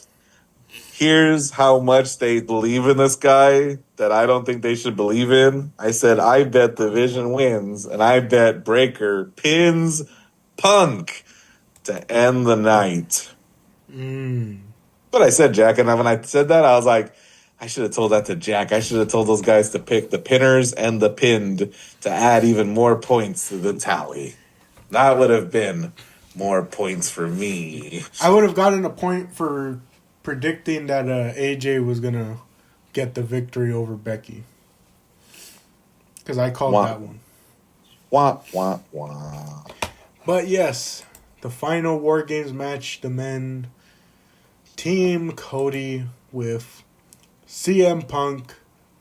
here's how much they believe in this guy that I don't think they should believe in. I said, I bet the Vision wins, and I bet Breaker pins Punk to end the night. But I said Jack, and when I said that, I was like, I should have told that to Jack. I should have told those guys to pick the pinners and the pinned to add even more points to the tally. That would have been more points for me. I would have gotten a point for predicting that AJ was going to get the victory over Becky. Because I called that one. Wah, wah, wah. But yes, the final War Games match, the men, Team Cody with CM Punk,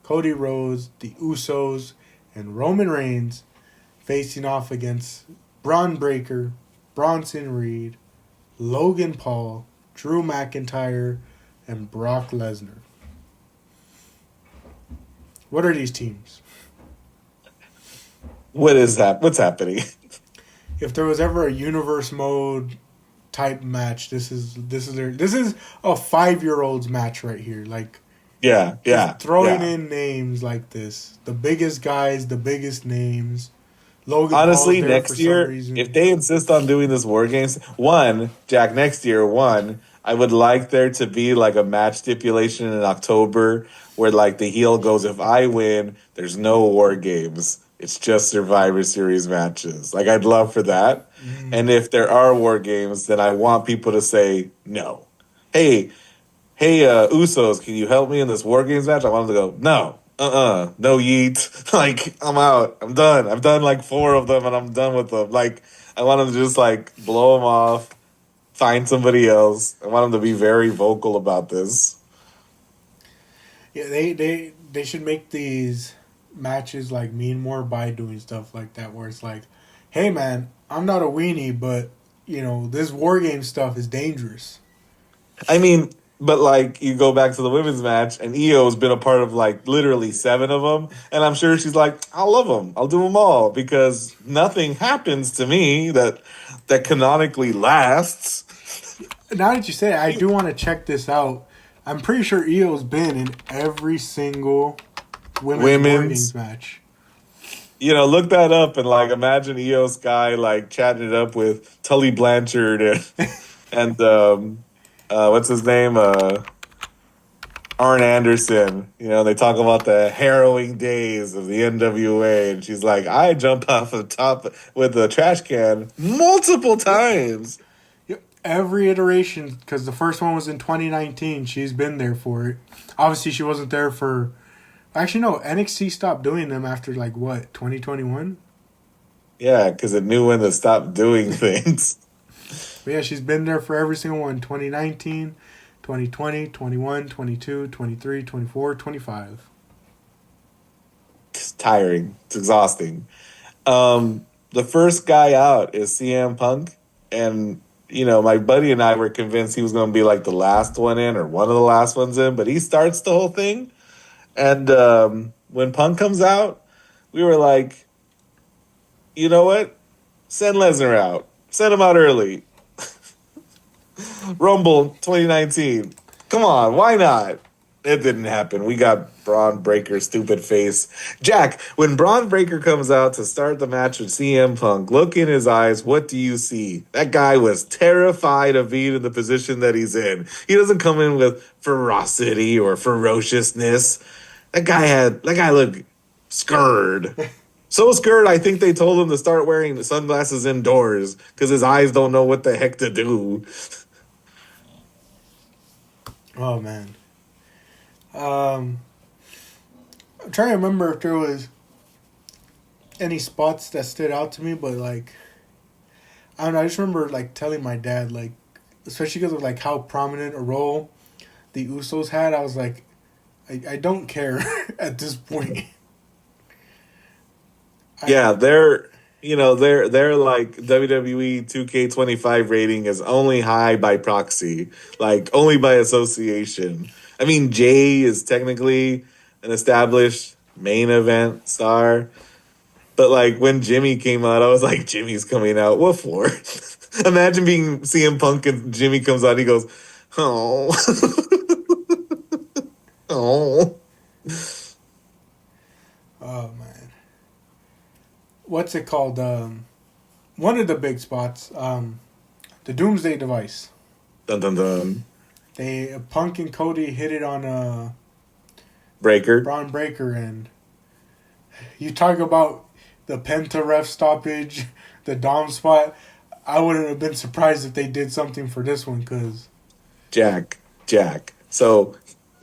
Cody Rhodes, the Usos, and Roman Reigns facing off against Braun Breaker, Bronson Reed, Logan Paul, Drew McIntyre, and Brock Lesnar. What are these teams? What is that? What's happening? If there was ever a universe mode type match, this is a 5-year-old's match right here. Like, throwing in names like this, the biggest guys, the biggest names. Logan honestly, next year, if they insist on doing this War Games, next year, I would like there to be like a match stipulation in October where like the heel goes, if I win, there's no War Games. It's just Survivor Series matches. Like, I'd love for that. And if there are War Games, then I want people to say no. Hey, Usos, can you help me in this War Games match? I want them to go, no, no yeet. Like, I'm out. I'm done. I've done like 4 of them and I'm done with them. Like, I want them to just like blow them off, find somebody else. I want them to be very vocal about this. Yeah, they should make these matches like mean more by doing stuff like that, where it's like, hey man, I'm not a weenie, but you know this War Game stuff is dangerous. I mean, But like you go back to the women's match, and Io's been a part of like literally 7 of them, and I'm sure she's like, I'll love them, I'll do them all because nothing happens to me that canonically lasts. Now that you say it, I do want to check this out. I'm pretty sure Io's been in every single women's War Games Women's, match. look that up and like imagine Io Sky like chatting it up with Tully Blanchard and what's his name? Arn Anderson. They talk about the harrowing days of the NWA, and she's like, I jumped off the top with a trash can multiple times. Yep. Every iteration, because the first one was in 2019. She's been there for it. Obviously, she wasn't there for. Actually, no. NXT stopped doing them after like what 2021. Yeah, because it knew when to stop doing things. But yeah, she's been there for every single one. 2019, 2020, 21, 22, 23, 24, 25. It's tiring. It's exhausting. The first guy out is CM Punk, and my buddy and I were convinced he was going to be like the last one in or one of the last ones in, but he starts the whole thing. And when Punk comes out, we were like, you know what? Send Lesnar out. Send him out early. Rumble 2019. Come on, why not? It didn't happen. We got Braun Breaker's stupid face. Jack, when Braun Breaker comes out to start the match with CM Punk, look in his eyes. What do you see? That guy was terrified of being in the position that he's in. He doesn't come in with ferocity or ferociousness. That guy looked scared. So scared, I think they told him to start wearing the sunglasses indoors because his eyes don't know what the heck to do. Oh man. I'm trying to remember if there was any spots that stood out to me, but like I don't know. I just remember like telling my dad, like, especially because of like how prominent a role the Usos had. I was like, I don't care at this point. Yeah, they're like WWE 2K25 rating is only high by proxy, like only by association. I mean, Jay is technically an established main event star, but like when Jimmy came out, I was like, Jimmy's coming out. What for? Imagine being CM Punk and Jimmy comes out. He goes, oh, oh. Oh man, what's it called? One of the big spots, the Doomsday Device. Dun dun dun. They Punk and Cody hit it on Breaker. Braun Breaker, and you talk about the Penta ref stoppage, the Dom spot. I wouldn't have been surprised if they did something for this one, because Jack. So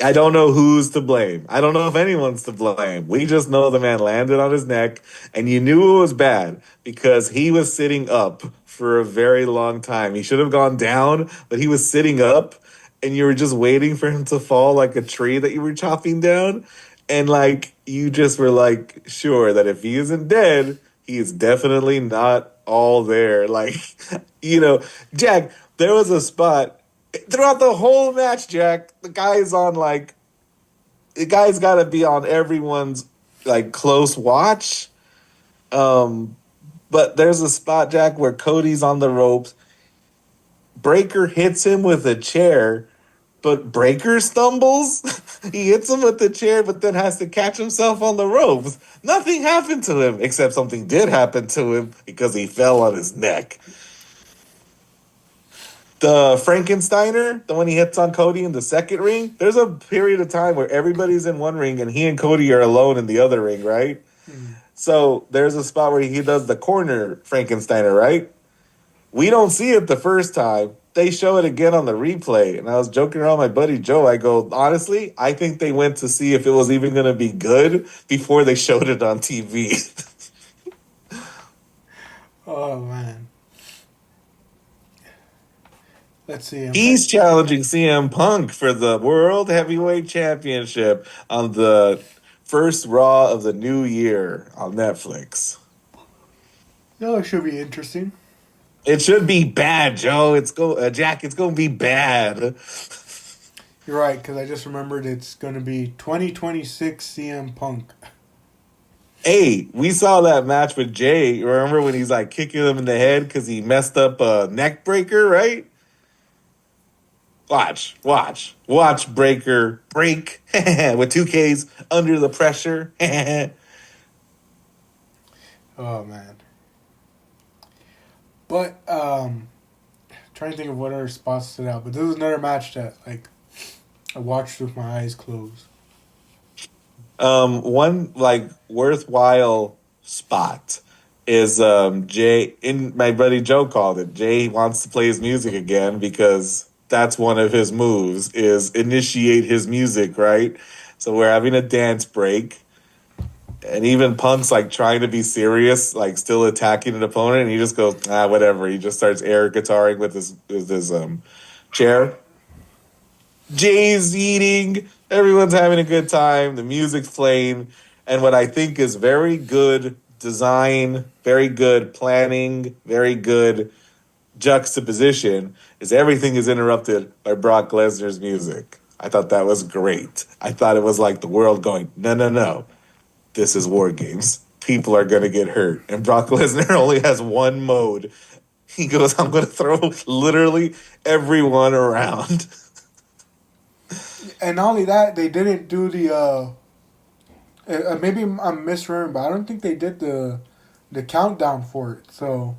I don't know who's to blame. I don't know if anyone's to blame. We just know the man landed on his neck, and you knew it was bad because he was sitting up for a very long time. He should have gone down, but he was sitting up, and you were just waiting for him to fall like a tree that you were chopping down. And like you just were like sure that if he isn't dead, he is definitely not all there. Like, Jack, there was a spot throughout the whole match, Jack. The guy's got to be on everyone's like close watch. But there's a spot, Jack, where Cody's on the ropes. Breaker hits him with a chair, but Breaker stumbles. He hits him with the chair, but then has to catch himself on the ropes. Nothing happened to him, except something did happen to him because he fell on his neck. The Frankensteiner, the one he hits on Cody in the second ring, there's a period of time where everybody's in one ring and he and Cody are alone in the other ring, right? So there's a spot where he does the corner Frankensteiner, right? We don't see it the first time. They show it again on the replay. And I was joking around with my buddy Joe. I go, honestly, I think they went to see if it was even going to be good before they showed it on TV. oh man. Let's see. He's challenging CM Punk for the World Heavyweight Championship on the first Raw of the new year on Netflix. No, it should be interesting. It should be bad, Joe. Jack. It's going to be bad. You're right, because I just remembered it's going to be 2026 CM Punk. Hey, we saw that match with Jay. Remember when he's like kicking him in the head because he messed up a neck breaker, right? Watch Breaker break with 2Ks under the pressure. Oh, man. But, trying to think of what other spots stood out. But this was another match that, like, I watched with my eyes closed. One like worthwhile spot is Jay. In my buddy Joe called it. Jay wants to play his music again because that's one of his moves is initiate his music, right? So we're having a dance break, and even Punk's like trying to be serious, like still attacking an opponent, and he just goes, whatever. He just starts air guitaring with his chair. Jay's eating, everyone's having a good time, the music's playing, and what I think is very good design, very good planning, very good juxtaposition is everything is interrupted by Brock Lesnar's music. I thought that was great. I thought it was like the world going, no, no, no, this is War Games. People are going to get hurt. And Brock Lesnar only has one mode. He goes, I'm going to throw literally everyone around. And not only that, they didn't do the, maybe I'm misremembering, but I don't think they did the countdown for it. So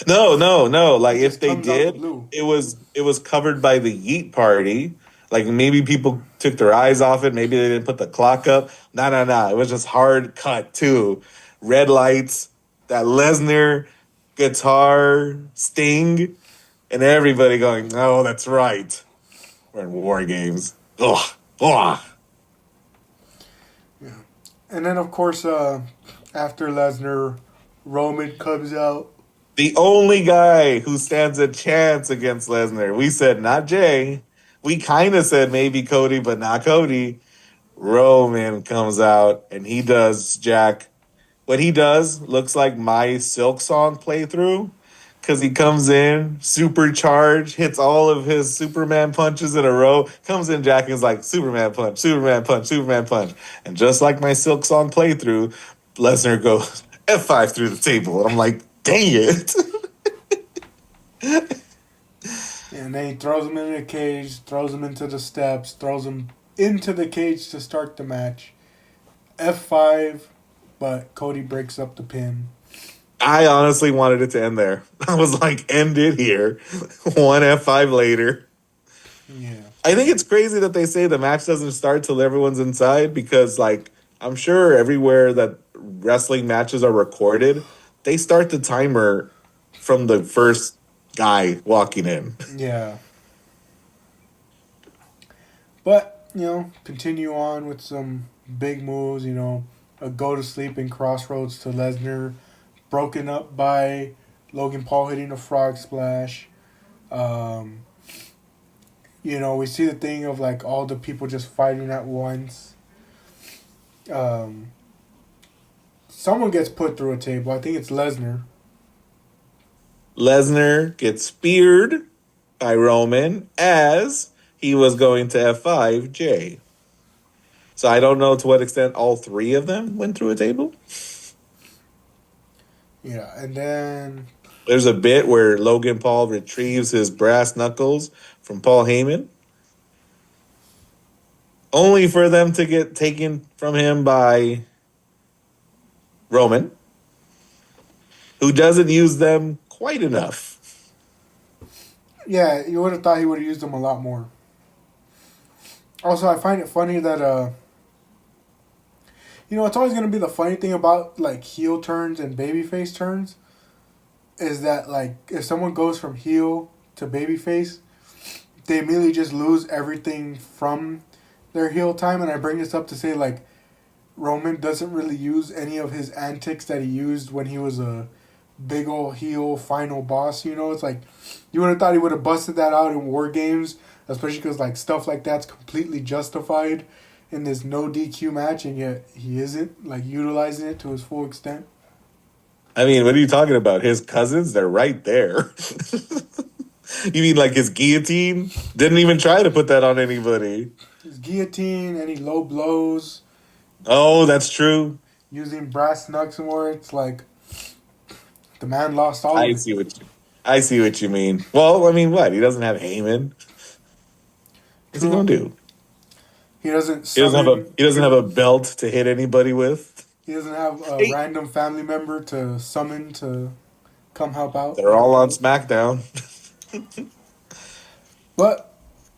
No, no, no. Like it if just they comes out the did, blue. it was covered by the Yeet Party. Like maybe people took their eyes off it. Maybe they didn't put the clock up. No, no, no. It was just hard cut too. Red lights, that Lesnar guitar sting, and everybody going, "Oh, that's right. We're in War Games." Ugh, ugh. Yeah. And then, of course, after Lesnar, Roman comes out. The only guy who stands a chance against Lesnar. We said not Jay. We kind of said maybe Cody, but not Cody. Roman comes out and he does Jack. What he does looks like my Silk Song playthrough because he comes in supercharged, hits all of his Superman punches in a row, comes in Jack and is like Superman punch, Superman punch, Superman punch. And just like my Silk Song playthrough, Lesnar goes F5 through the table. And I'm like, dang it. And then he throws him in the cage, throws him into the steps, throws him into the cage to start the match. F5, but Cody breaks up the pin. I honestly wanted it to end there. I was like, end it here. One F5 later. Yeah. I think it's crazy that they say the match doesn't start till everyone's inside because, like, I'm sure everywhere that wrestling matches are recorded, they start the timer from the first guy walking in. Yeah. But, continue on with some big moves, a go to sleep in Crossroads to Lesnar, broken up by Logan Paul hitting a frog splash. Um, we see the thing of like all the people just fighting at once. Someone gets put through a table. I think it's Lesnar. Lesnar gets speared by Roman as he was going to F5 J. So I don't know to what extent all three of them went through a table. Yeah, and then There's a bit where Logan Paul retrieves his brass knuckles from Paul Heyman, only for them to get taken from him by Roman, who doesn't use them quite enough. yeah, you would have thought he would have used them a lot more. Also, I find it funny that it's always gonna be the funny thing about like heel turns and babyface turns is that like if someone goes from heel to babyface, they immediately just lose everything from their heel time. And I bring this up to say like Roman doesn't really use any of his antics that he used when he was a big old heel final boss. It's like you would have thought he would have busted that out in War Games, especially because like stuff like that's completely justified in this no DQ match, and yet he isn't like utilizing it to his full extent. I mean, what are you talking about? His cousins, they're right there. You mean like his guillotine? Didn't even try to put that on anybody. His guillotine, any low blows, Oh, that's true. using brass knucks more. It's like the man lost all of I it. see what you. I see what you mean. Well, I mean, what? He doesn't have Heyman. What's he gonna True. do? He doesn't He doesn't have a. summon. He doesn't have a belt to hit anybody with. He doesn't have a Hey, random family member to summon to come help out. they're all on SmackDown. But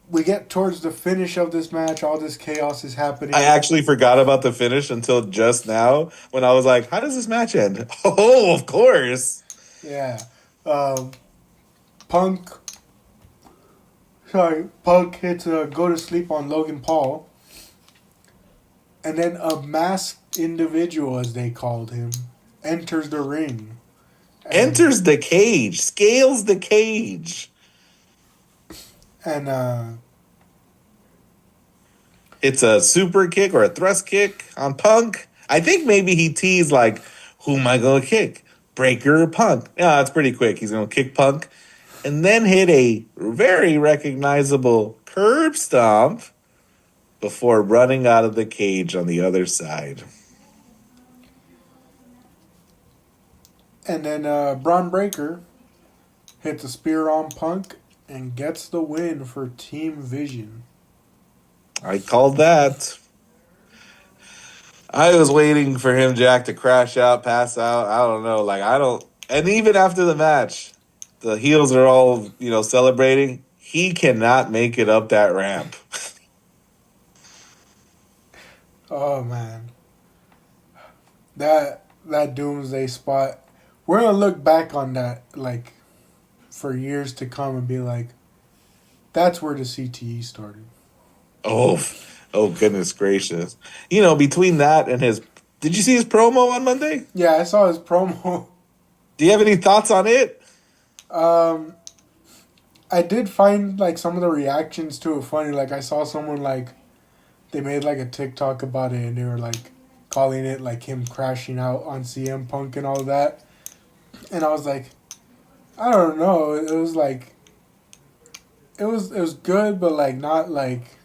we get towards the finish of this match. All this chaos is I happening. actually forgot about the finish until just now when I was like, "How does this match end?" Oh, of course. Yeah. Um, Punk. Sorry, Punk hits a go to sleep on Logan Paul. And then a masked individual, as they called him, enters the ring. And, Enters the cage, scales the cage. and It's a super kick or a thrust kick on Punk. I think maybe he teased like, "Who am I gonna kick? Breaker or Punk?" Yeah, it's pretty quick. He's gonna kick Punk, and then hit a very recognizable curb stomp before running out of the cage on the other side. and then Braun Breaker hits a spear on Punk and gets the win for Team Vision. I called that. I was waiting for him, Jack, to crash out, pass out. I don't know. Like, I don't. And even after the match, the heels are all, celebrating. He cannot make it up that ramp. Oh man, that Doomsday spot. We're gonna look back on that like for years to come and be like, that's where the CTE started. Oh, oh, goodness gracious. Between that and his. Did you see his promo on Monday? Yeah, I saw his promo. Do you have any thoughts on it? Um, I did find like some of the reactions to it funny. Like I saw someone like they made like a TikTok about it and they were like calling it like him crashing out on CM Punk and all that. And I was like, I don't know. It was like it was good, but like not like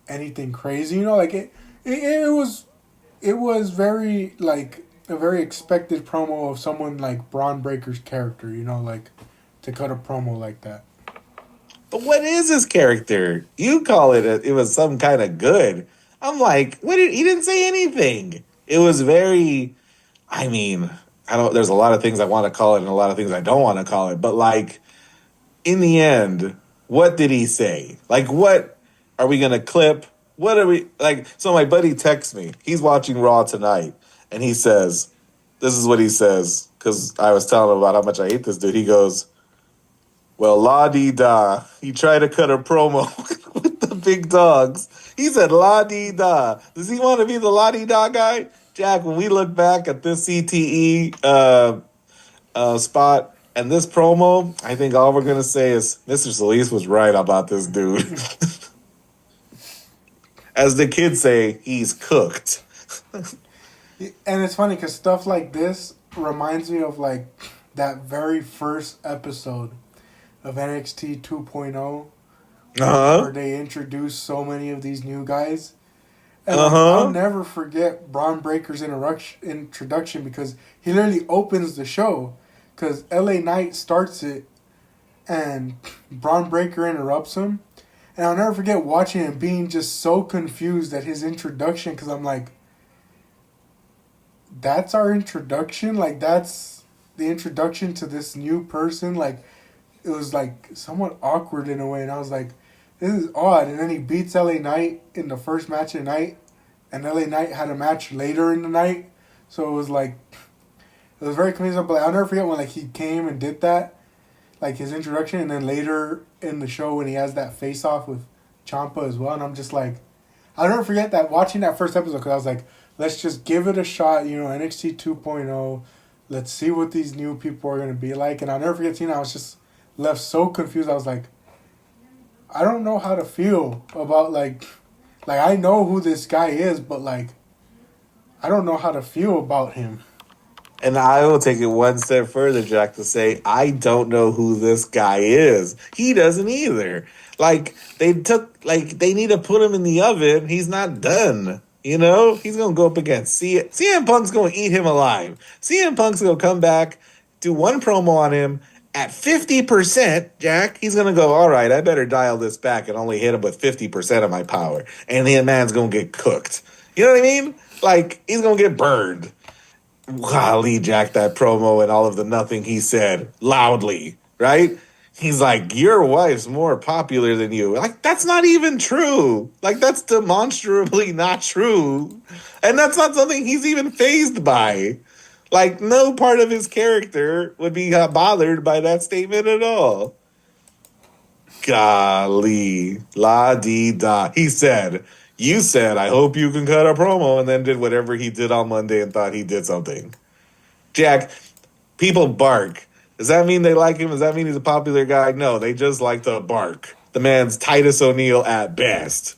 anything crazy. Like it was very like a very expected promo of someone like Braun Breaker's character. Like to cut a promo like that. But what is his character? You call it was some kind of good. I'm like, he didn't say anything. It was very, I mean, there's a lot of things I want to call it and a lot of things I don't want to call it. But like, in the end, what did he say? Like, what are we going to clip? What are we, like, so my buddy texts me. He's watching Raw tonight. And he says, this is what he says. Because I was telling him about how much I hate this dude. He goes, well, la-dee-da. He tried to cut a promo with the big dogs. He said la-dee-da. Does he want to be the la-dee-da guy? Jack, when we look back at this CTE spot and this promo, I think all we're going to say is Mr. Solis was right about this dude. As the kids say, he's cooked. And it's funny because stuff like this reminds me of like that very first episode of NXT 2.0 where they introduced so many of these new guys. And like, I'll never forget Braun Breaker's introduction because he literally opens the show because LA Knight starts it and Braun Breaker interrupts him. And I'll never forget watching him being just so confused at his introduction because I'm like, that's our introduction? Like, that's the introduction to this new person? Like, it was like somewhat awkward in a way. And I was like, this is odd. And then he beats LA Knight in the first match of the night. And LA Knight had a match later in the night. So it was like, it was very confusing. But I'll never forget when like he came and did that. Like his introduction. And then later in the show when he has that face off with Ciampa as well. And I'm just like, I'll never forget that watching that first episode. Because I was like, let's just give it a shot. NXT 2.0. Let's see what these new people are going to be like. And I'll never forget seeing I was just left so confused. I was like, I don't know how to feel about like I know who this guy is, but like I don't know how to feel about him. And I will take it one step further, Jack, to say I don't know who this guy is. He doesn't either. They need to put him in the oven. He's not done. You know, he's gonna go up against CM Punk's gonna eat him alive. CM Punk's gonna come back, do one promo on him at 50%, Jack. He's gonna go, all right, I better dial this back and only hit him with 50% of my power. And the man's gonna get cooked. You know what I mean? Like, he's gonna get burned. Lee Jack that promo and all of the nothing he said loudly, right? He's like, your wife's more popular than you. Like, that's not even true. Like, that's demonstrably not true. And that's not something he's even fazed by. Like, no part of his character would be bothered by that statement at all. Golly, la dee da. He said, you said, I hope you can cut a promo, and then did whatever he did on Monday and thought he did something. Jack, people bark. Does that mean they like him? Does that mean he's a popular guy? No, they just like to bark. The man's Titus O'Neil at best.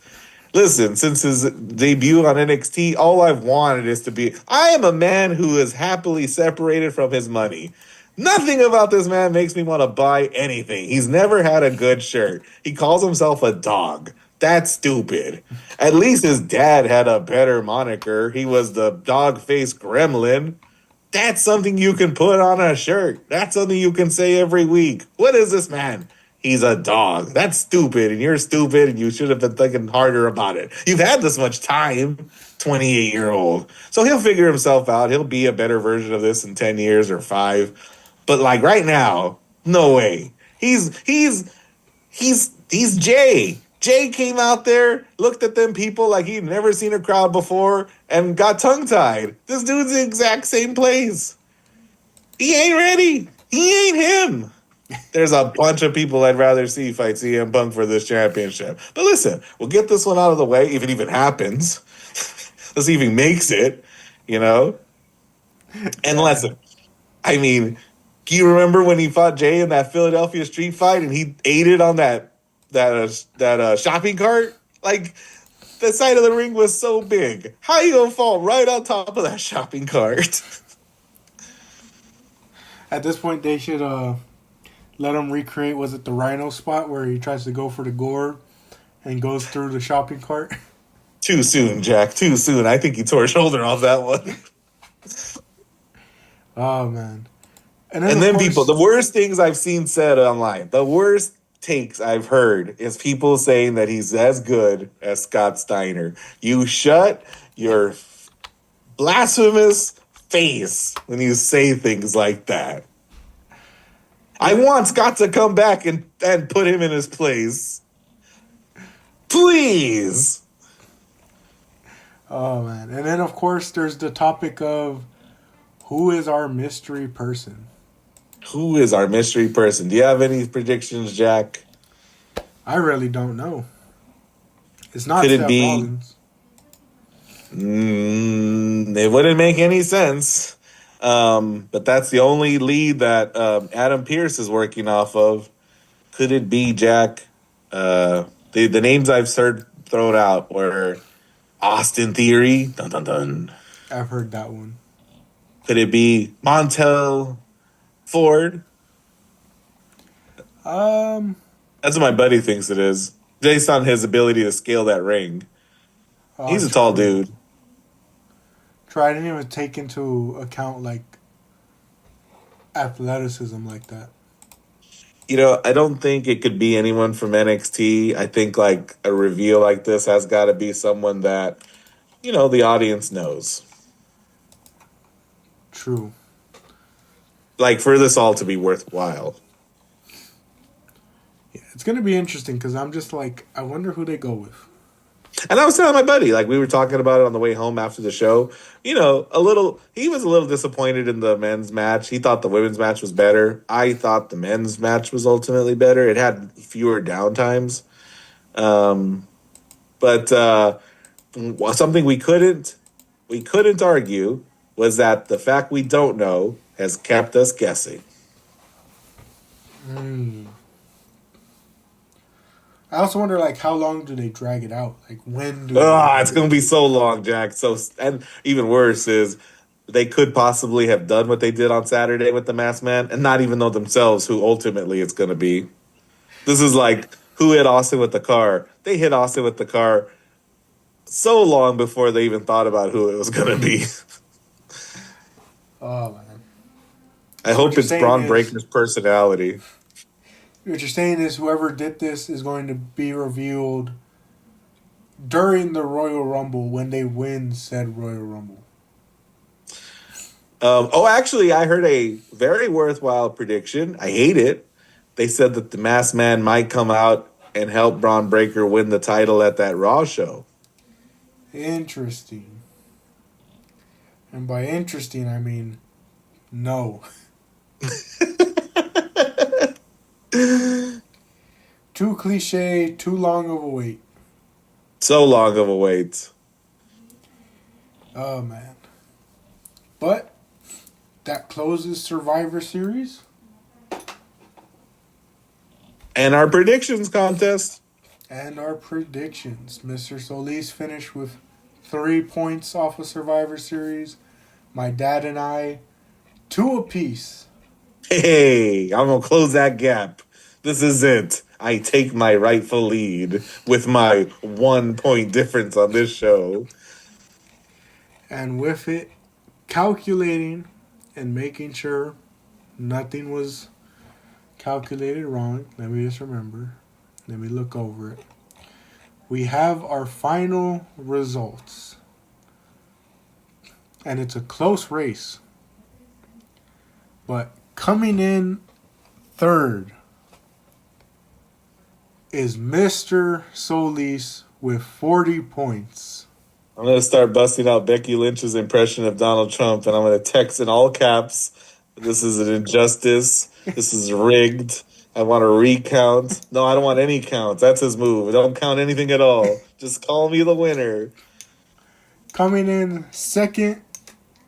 Listen, since his debut on NXT, all I've wanted is to be. I am a man who is happily separated from his money. Nothing about this man makes me want to buy anything. He's never had a good shirt. He calls himself a dog. That's stupid. At least his dad had a better moniker. He was the dog faced gremlin. That's something you can put on a shirt. That's something you can say every week. What is this man? He's a dog. That's stupid, and you're stupid, and you should have been thinking harder about it. You've had this much time, 28-year-old. So he'll figure himself out. He'll be a better version of this in 10 years or 5. But like right now, no way. He's Jay. Jay came out there, looked at them people like he'd never seen a crowd before, and got tongue-tied. This dude's the exact same place. He ain't ready. He ain't him. There's a bunch of people I'd rather see fight CM Punk for this championship. But listen, we'll get this one out of the way, if it even happens. Let's see if he makes it, you know? And listen, I mean, do you remember when he fought Jay in that Philadelphia street fight and he ate it on that shopping cart? Like, the side of the ring was so big. How you gonna fall right on top of that shopping cart? At this point, they should let him recreate. Was it the Rhino spot where he tries to go for the gore and goes through the shopping cart? Too soon, Jack. Too soon. I think he tore his shoulder off that one. Oh man! And then people, the worst things I've seen said online, the worst takes I've heard is people saying that he's as good as Scott Steiner. You shut your blasphemous face when you say things like that. I want Scott to come back and put him in his place. Please. Oh man! And then of course there's the topic of who is our mystery person. Who is our mystery person? Do you have any predictions, Jack? I really don't know. It's not Could it Seth be? Rollins. It wouldn't make any sense. But that's the only lead that Adam Pearce is working off of. Could it be, Jack? The names I've heard thrown out were Austin Theory. Dun dun dun. I've heard that one. Could it be Montel Ford? That's what my buddy thinks it is, based on his ability to scale that ring. He's a tall dude. I didn't even take into account like athleticism like that. You know, I don't think it could be anyone from NXT. I think like a reveal like this has got to be someone that, you know, the audience knows. True. Like for this all to be worthwhile. Yeah, it's gonna be interesting because I'm just like, I wonder who they go with. And I was telling my buddy, like we were talking about it on the way home after the show. You know, he was a little disappointed in the men's match. He thought the women's match was better. I thought the men's match was ultimately better. It had fewer downtimes. But something we couldn't argue was that the fact we don't know has kept us guessing. I also wonder, like, how long do they drag it out? Like, when do? It's gonna be so long, Jack. And even worse is they could possibly have done what they did on Saturday with the Masked Man and not even know themselves who ultimately it's going to be. This is like who hit Austin with the car. They hit Austin with the car so long before they even thought about who it was going to be. Oh man. I So what hope you're it's saying Braun is Breaker's personality. what you're saying is whoever did this is going to be revealed during the Royal Rumble when they win said Royal Rumble. Actually, I heard a very worthwhile prediction. I hate it. They said that the Masked Man might come out and help Braun Breaker win the title at that Raw show. Interesting. And by interesting, I mean no. Too cliche, too long of a wait. So long of a wait. Oh man. But that closes Survivor Series. And our predictions contest. And our predictions. Mr. Solis finished with 3 points off of Survivor Series. My dad and I, 2 apiece. Hey, I'm going to close that gap. This is it. I take my rightful lead with my 1 point difference on this show. And with it, calculating and making sure nothing was calculated wrong. Let me just remember. Let me look over it. We have our final results. And it's a close race. But coming in third is Mr. Solis with 40 points. I'm going to start busting out Becky Lynch's impression of Donald Trump, and I'm going to text in all caps, this is an injustice. This is rigged. I want a recount. No, I don't want any counts. That's his move. Don't count anything at all. Just call me the winner. Coming in second,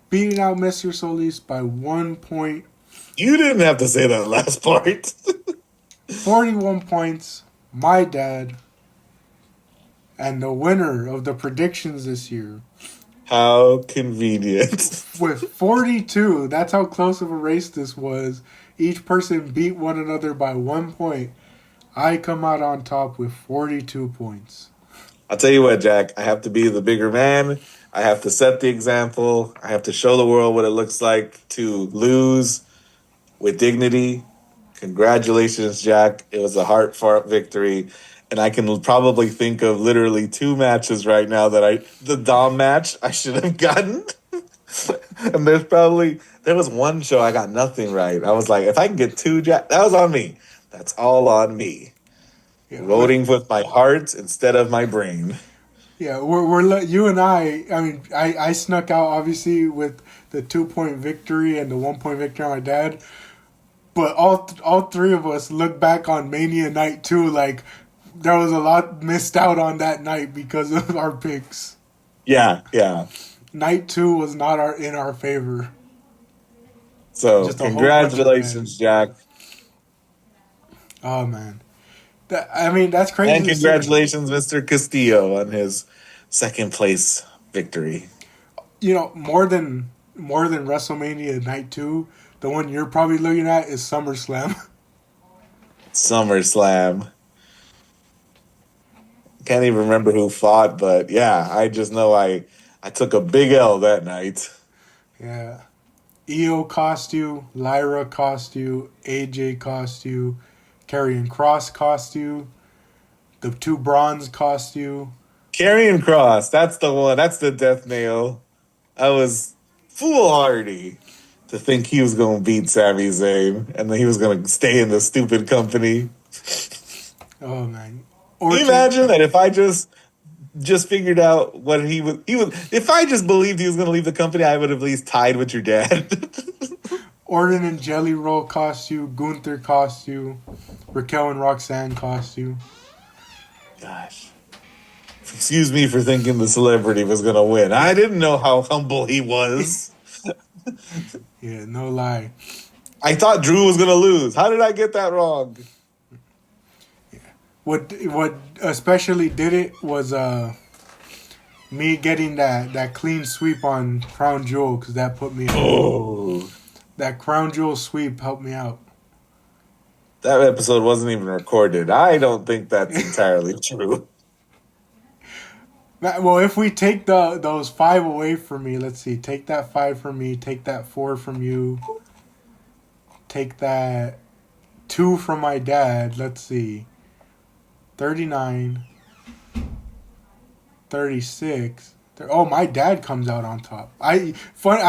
beating out Mr. Solis by 1 point. You didn't have to say that last part. 41 points, my dad. And the winner of the predictions this year. How convenient. With 42, that's how close of a race this was. Each person beat one another by 1 point. I come out on top with 42 points. I'll tell you what, Jack. I have to be the bigger man. I have to set the example. I have to show the world what it looks like to lose with dignity. Congratulations, Jack. It was a heart-fought victory. And I can probably think of literally 2 matches right now that the Dom match I should have gotten. And there was one show I got nothing right. I was like, if I can get 2, Jack, that was on me. That's all on me. Yeah, voting with my heart instead of my brain. Yeah, we're you and I mean, I snuck out obviously with the 2-point victory and the 1-point victory on my dad. But all 3 of us look back on Mania Night 2 like there was a lot missed out on that night because of our picks. Yeah, yeah. Night 2 was not in our favor. So congratulations, Jack. Oh man, that's crazy. And congratulations, Mr. Castillo, on his 2nd place victory. You know, more than WrestleMania Night 2, the one you're probably looking at is SummerSlam. SummerSlam. Can't even remember who fought, but yeah, I just know I took a big L that night. Yeah. Io cost you, Lyra cost you, AJ cost you, Karrion Kross cost you, the 2 Bronze cost you. Karrion Kross, that's the one. That's the death nail. I was foolhardy to think he was going to beat Sami Zayn and then he was going to stay in the stupid company. Oh, man. Can you imagine that if I just figured out what he was, if I just believed he was going to leave the company, I would have at least tied with your dad. Orton and Jelly Roll cost you. Gunther cost you. Raquel and Roxanne cost you. Gosh. Excuse me for thinking the celebrity was going to win. I didn't know how humble he was. Yeah, no lie. I thought Drew was going to lose. How did I get that wrong? What especially did it was me getting that clean sweep on Crown Jewel because that put me up. Oh, That Crown Jewel sweep helped me out. that episode wasn't even recorded. I don't think that's entirely true. Well, if we take those 5 away from me, let's see. Take that 5 from me. Take that 4 from you. Take that 2 from my dad. Let's see. 39. 36. Oh, my dad comes out on top. I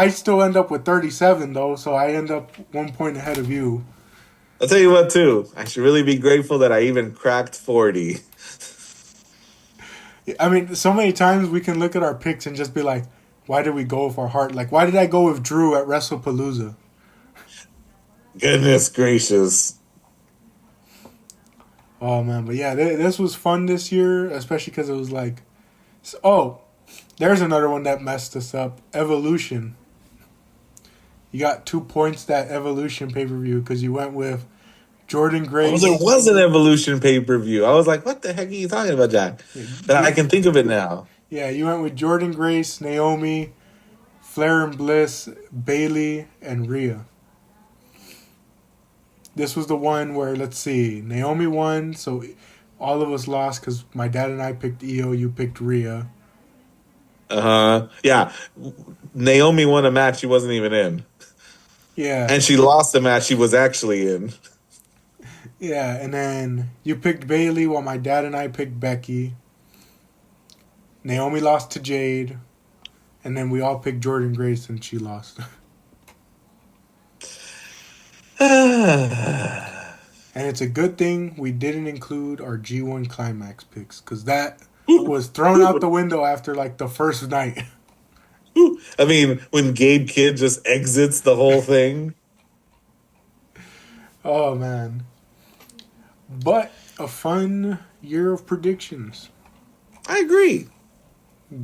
still end up with 37 though, so I end up 1 point ahead of you. I'll tell you what, too. I should really be grateful that I even cracked 40. I mean, so many times we can look at our picks and just be like, why did we go with our heart? Like, why did I go with Drew at WrestlePalooza? Goodness gracious. Oh man, but yeah, this was fun this year, especially because it was like, oh, there's another one that messed us up. Evolution. You got 2 points that Evolution pay per view because you went with Jordan Oh, Grace. there was an Evolution pay-per-view. I was like, what the heck are you talking about, Jack? But I can think of it now. Yeah, you went with Jordan Grace, Naomi, Flair and Bliss, Bailey, and Rhea. This was the one where, let's see, Naomi won, so all of us lost because my dad and I picked Io, you picked Rhea. Yeah. Naomi won a match she wasn't even in. Yeah. And she lost a match she was actually in. Yeah, and then you picked Bailey while my dad and I picked Becky. Naomi lost to Jade. And then we all picked Jordan Grace and she lost. And it's a good thing we didn't include our G1 Climax picks because that was thrown out the window after like the first night. I mean, when Gabe Kidd just exits the whole thing. Oh, man. But a fun year of predictions. I agree.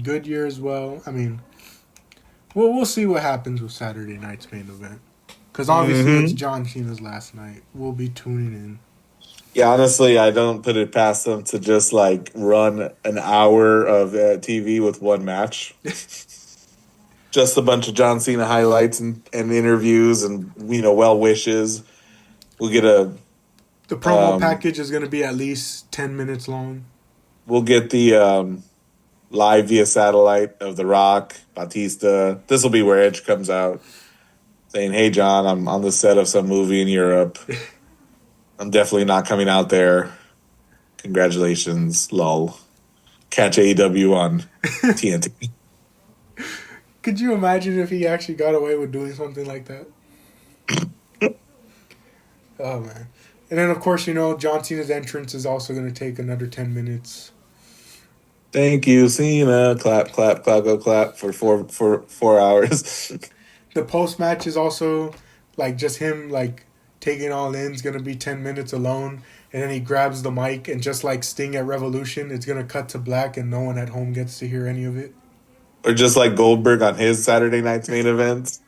Good year as well. I mean, we'll see what happens with Saturday night's main event. Because obviously it's John Cena's last night. We'll be tuning in. Yeah, honestly, I don't put it past them to just like run an hour of TV with one match. Just a bunch of John Cena highlights and interviews and, well wishes. We'll get The promo package is going to be at least 10 minutes long. We'll get the live via satellite of The Rock, Batista. This will be where Edge comes out saying, hey, John, I'm on the set of some movie in Europe. I'm definitely not coming out there. Congratulations, lol. Catch AEW on TNT. Could you imagine if he actually got away with doing something like that? Oh, man. And then, of course, John Cena's entrance is also going to take another 10 minutes. Thank you, Cena. Clap, clap, clap, go clap for 4 hours. The post-match is also, like, just him, like, taking all in. It's going to be 10 minutes alone. And then he grabs the mic and just like Sting at Revolution, it's going to cut to black and no one at home gets to hear any of it. Or just like Goldberg on his Saturday night's main events.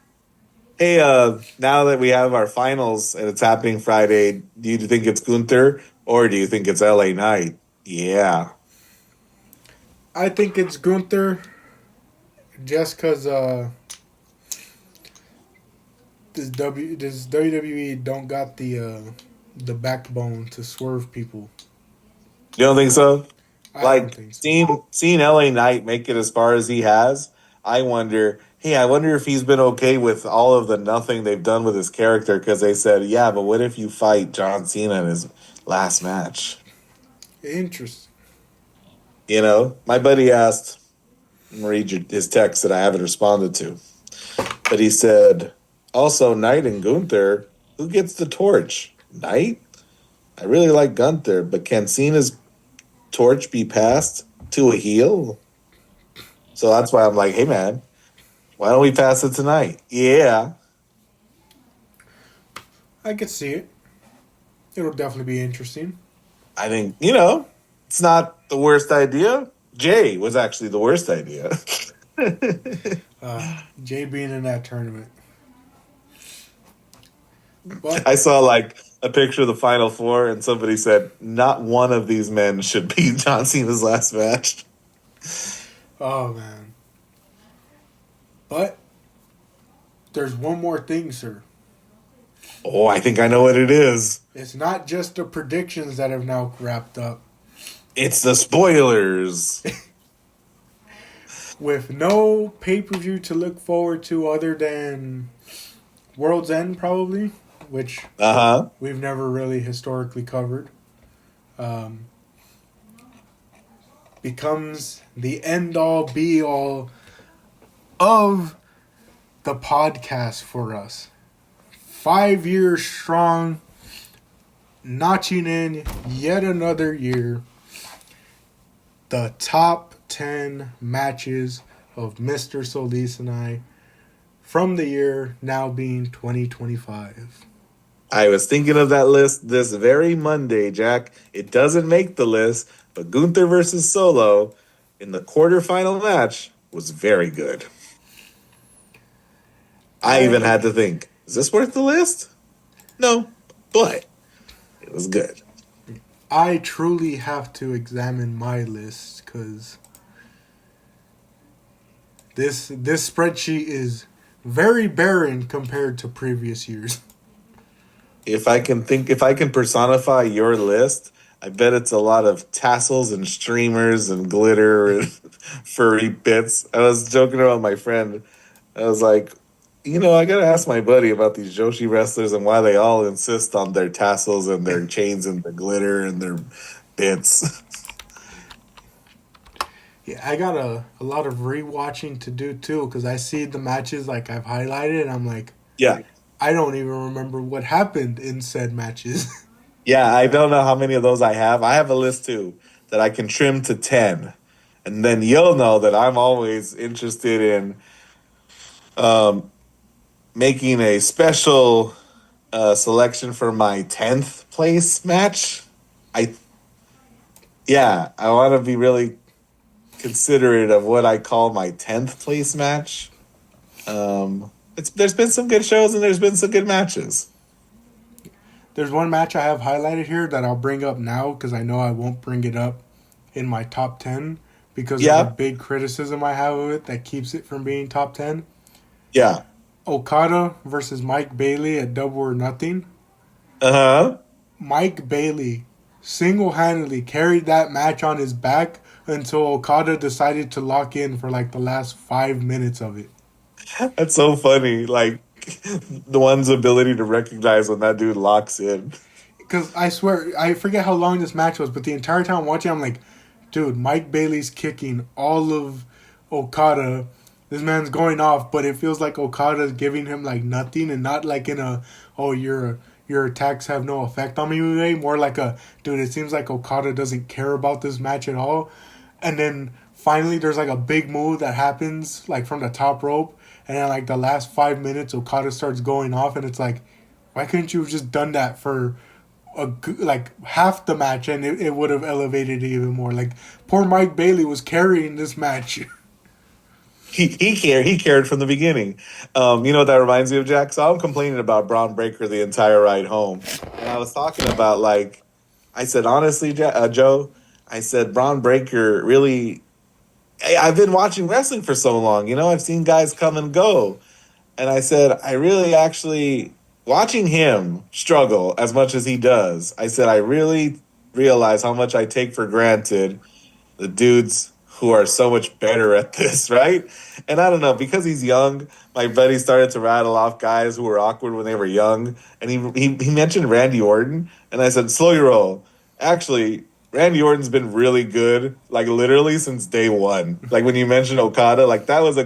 Hey, now that we have our finals and it's happening Friday, do you think it's Gunther or do you think it's LA Knight? Yeah. I think it's Gunther just because this WWE don't got the backbone to swerve people. You don't think so? I don't think so. Seeing LA Knight make it as far as he has, I wonder if he's been okay with all of the nothing they've done with his character because they said, yeah, but what if you fight John Cena in his last match? Interesting. My buddy asked, I'm going to read his text that I haven't responded to, but he said, also, Knight and Gunther, who gets the torch? Knight? I really like Gunther, but can Cena's torch be passed to a heel? So that's why I'm like, hey, man, why don't we pass it tonight? Yeah. I could see it. It'll definitely be interesting. I think, it's not the worst idea. Jay was actually the worst idea. Jay being in that tournament. But I saw like a picture of the Final Four and somebody said, not one of these men should be John Cena's last match. Oh man. But there's one more thing, sir. Oh, I think I know what it is. It's not just the predictions that have now wrapped up. It's the spoilers. With no pay-per-view to look forward to other than World's End, probably, which Uh huh. we've never really historically covered, becomes the end-all, be-all of the podcast for us. 5 years strong, notching in yet another year. The top 10 matches of Mr. Solis and I from the year now being 2025. I was thinking of that list this very Monday, Jack. It doesn't make the list, but Gunther versus Solo in the quarterfinal match was very good. I even had to think, is this worth the list? No, but it was good. I truly have to examine my list because this spreadsheet is very barren compared to previous years. If I can personify your list, I bet it's a lot of tassels and streamers and glitter and furry bits. I was joking around with my friend. I was like, I gotta ask my buddy about these Joshi wrestlers and why they all insist on their tassels and their chains and their glitter and their bits. Yeah, I got a lot of rewatching to do too because I see the matches like I've highlighted and I'm like, Yeah. I don't even remember what happened in said matches. Yeah, I don't know how many of those I have. I have a list too that I can trim to 10. And then you'll know that I'm always interested in making a special selection for my 10th place match. I I want to be really considerate of what I call my 10th place match. There's been some good shows and there's been some good matches. There's one match I have highlighted here that I'll bring up now because I know I won't bring it up in my top 10 because of the Yeah, big criticism I have of it that keeps it from being top 10. yeah. Okada versus Mike Bailey at Double or Nothing. Uh-huh. Mike Bailey single-handedly carried that match on his back until Okada decided to lock in for like the last 5 minutes of it. That's so funny. Like the one's ability to recognize when that dude locks in. Because I swear, I forget how long this match was, but the entire time watching, I'm like, dude, Mike Bailey's kicking all of Okada. This man's going off, but it feels like Okada's giving him like nothing and not like in a, oh, your attacks have no effect on me way. More like a, dude, it seems like Okada doesn't care about this match at all. And then finally there's like a big move that happens like from the top rope. And then like the last 5 minutes, Okada starts going off and it's like, why couldn't you have just done that for like half the match and it would have elevated it even more. Like poor Mike Bailey was carrying this match. He cared from the beginning. You know what that reminds me of, Jack? So I'm complaining about Braun Breaker the entire ride home, and I was talking about like I said honestly, Joe. I said Braun Breaker really. I've been watching wrestling for so long. I've seen guys come and go, and I said I really actually watching him struggle as much as he does. I said I really realize how much I take for granted the dudes who are so much better at this, right? And I don't know, because he's young, my buddy started to rattle off guys who were awkward when they were young. And he mentioned Randy Orton. And I said, slow your roll. Actually, Randy Orton's been really good, like literally since day one. Like when you mentioned Okada, like that was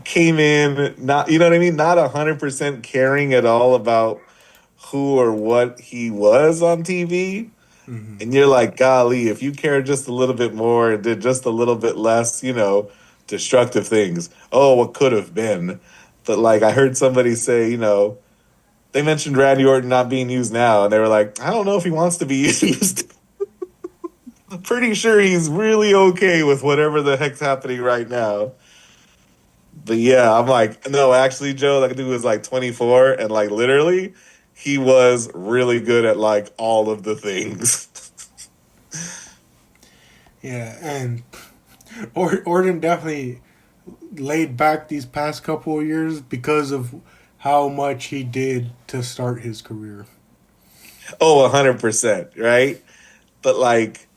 came in, not, you know what I mean? Not 100% caring at all about who or what he was on TV. Mm-hmm. And you're like, golly, if you cared just a little bit more and did just a little bit less, destructive things. Oh, what could have been. But like I heard somebody say, they mentioned Randy Orton not being used now, and they were like, I don't know if he wants to be used. I'm pretty sure he's really okay with whatever the heck's happening right now. But yeah, I'm like, no, actually, Joe, that dude was like 24, and like literally, he was really good at like all of the things. Yeah, and Orton definitely laid back these past couple of years because of how much he did to start his career. Oh, 100%, right? But like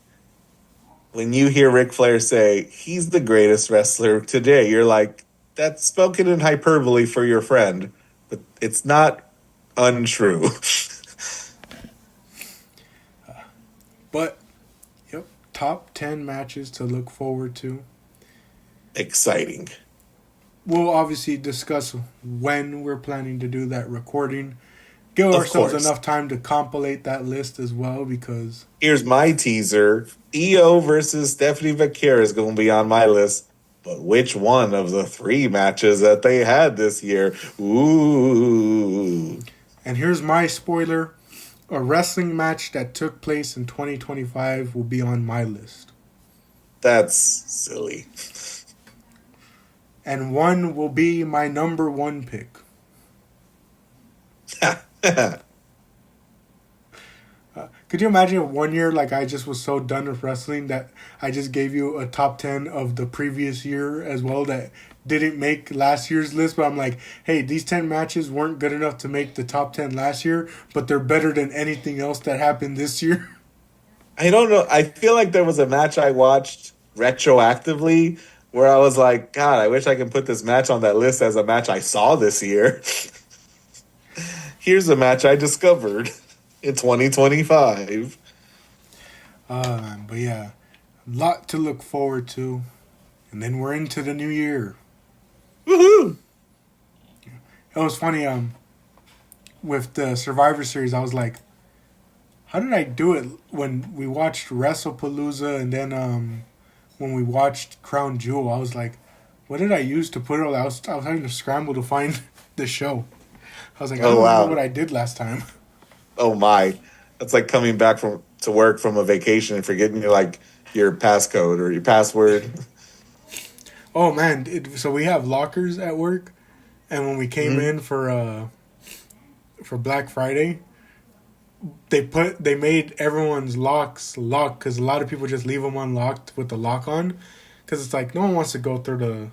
when you hear Ric Flair say he's the greatest wrestler today, you're like, that's spoken in hyperbole for your friend, but it's not untrue. But yep, top 10 matches to look forward to. Exciting. We'll obviously discuss when we're planning to do that recording. Give Of ourselves course. enough time to compilate that list as well because Here's my teaser. EO versus Stephanie Vaquer is going to be on my list. But which one of the three matches that they had this year? Ooh. and here's my spoiler, a wrestling match that took place in 2025 will be on my list. That's silly. And one will be my number one pick. Could you imagine if 1 year, like I just was so done with wrestling that I just gave you a top 10 of the previous year as well that didn't make last year's list, but I'm like, hey, these 10 matches weren't good enough to make the top 10 last year, but they're better than anything else that happened this year. I don't know. I feel like there was a match I watched retroactively where I was like, God, I wish I could put this match on that list as a match I saw this year. Here's a match I discovered in 2025. But yeah, a lot to look forward to. And then we're into the new year. Woohoo! It was funny, with the Survivor Series, I was like, how did I do it when we watched WrestlePalooza and then when we watched Crown Jewel? I was like, what did I use to put it all? I was having to scramble to find the show. I was like, I don't Oh, remember what wow. I did last time. Oh, my. That's like coming back from to work from a vacation and forgetting your like your passcode or your password. Oh man, so we have lockers at work, and when we came Mhm. in for Black Friday, they made everyone's locks locked because a lot of people just leave them unlocked with the lock on, because it's like no one wants to go through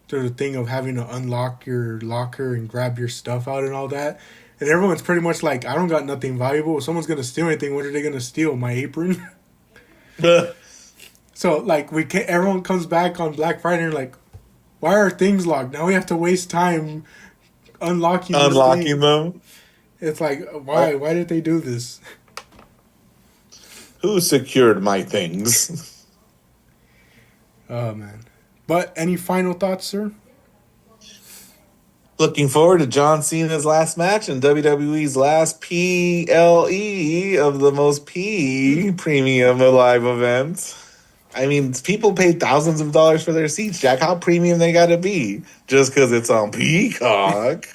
the thing of having to unlock your locker and grab your stuff out and all that. And everyone's pretty much like, I don't got nothing valuable. If someone's gonna steal anything, what are they gonna steal? My apron. So like everyone comes back on Black Friday and like, why are things locked? Now we have to waste time unlocking these Unlocking things. them. It's like, Uh, why? Why did they do this? Who secured my things? Oh man. But any final thoughts, sir? Looking forward to John Cena's last match and WWE's last PLE of the most P premium live event. I mean, people pay thousands of dollars for their seats, Jack. How premium they got to be just because it's on Peacock?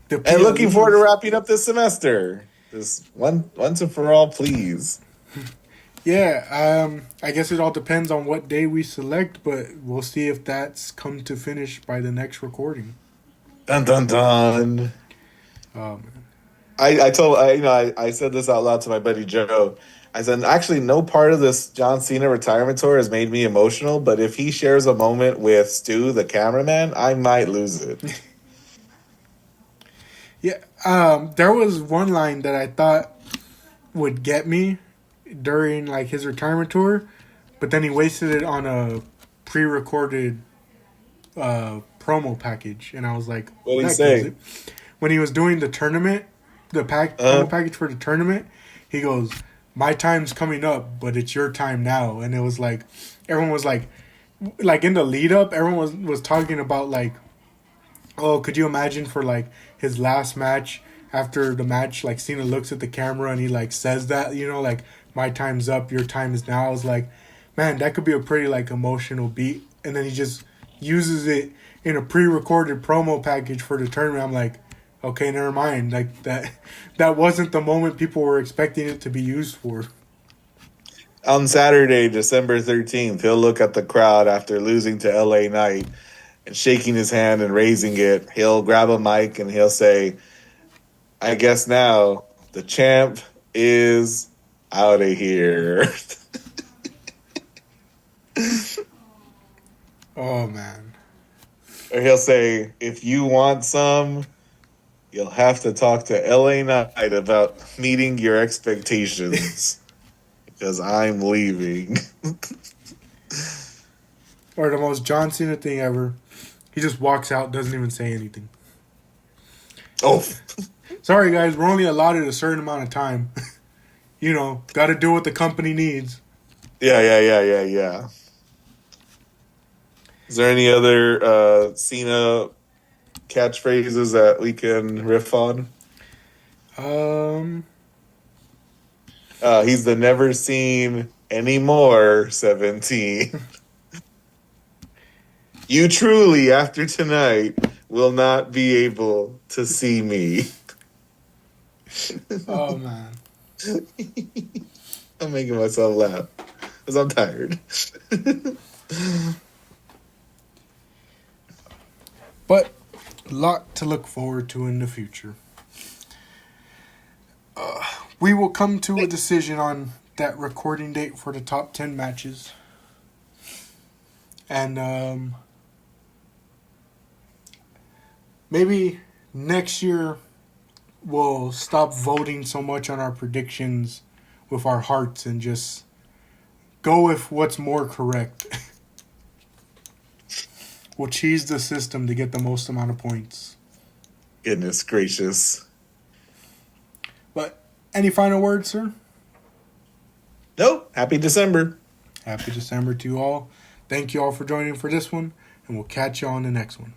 The And looking forward to PLEs. wrapping up this semester. This once and for all, please. Yeah, I guess it all depends on what day we select, but we'll see if that's come to finish by the next recording. Dun dun dun. Man. I said this out loud to my buddy Joe. I said, actually, no part of this John Cena retirement tour has made me emotional, but if he shares a moment with Stu, the cameraman, I might lose it. Yeah, there was one line that I thought would get me during like his retirement tour, but then he wasted it on a pre-recorded promo package, and I was like, What well, did he that gives say? it. When he was doing the tournament, the Uh, promo package for the tournament, he goes, "My time's coming up, but it's your time now," and it was like everyone was like in the lead up, everyone was talking about like, oh, could you imagine for like his last match, after the match, like Cena looks at the camera and he like says that, like my time's up, your time is now. I was like, man, that could be a pretty like emotional beat. And then he just uses it in a pre-recorded promo package for the tournament. I'm like, okay, never mind. Like that wasn't the moment people were expecting it to be used for. on Saturday, December 13th, he'll look at the crowd after losing to LA Knight and shaking his hand and raising it. He'll grab a mic and he'll say, I guess now the champ is out of here. Oh man. Or he'll say, if you want some, you'll have to talk to LA Knight about meeting your expectations because I'm leaving. Or the most John Cena thing ever. He just walks out, doesn't even say anything. Oh, Sorry guys, we're only allotted a certain amount of time. Got to do what the company needs. yeah. Is there any other Cena catchphrases that we can riff on? Um, He's the never seen anymore 17. You truly, after tonight, will not be able to see me. oh man. I'm making myself laugh because I'm tired. But a lot to look forward to in the future. We will come to a decision on that recording date for the top 10 matches. And maybe next year we'll stop voting so much on our predictions with our hearts and just go with what's more correct. We'll cheese the system to get the most amount of points. Goodness gracious. But any final words, sir? Nope. Happy December. Happy December to you all. Thank you all for joining for this one, and we'll catch you on the next one.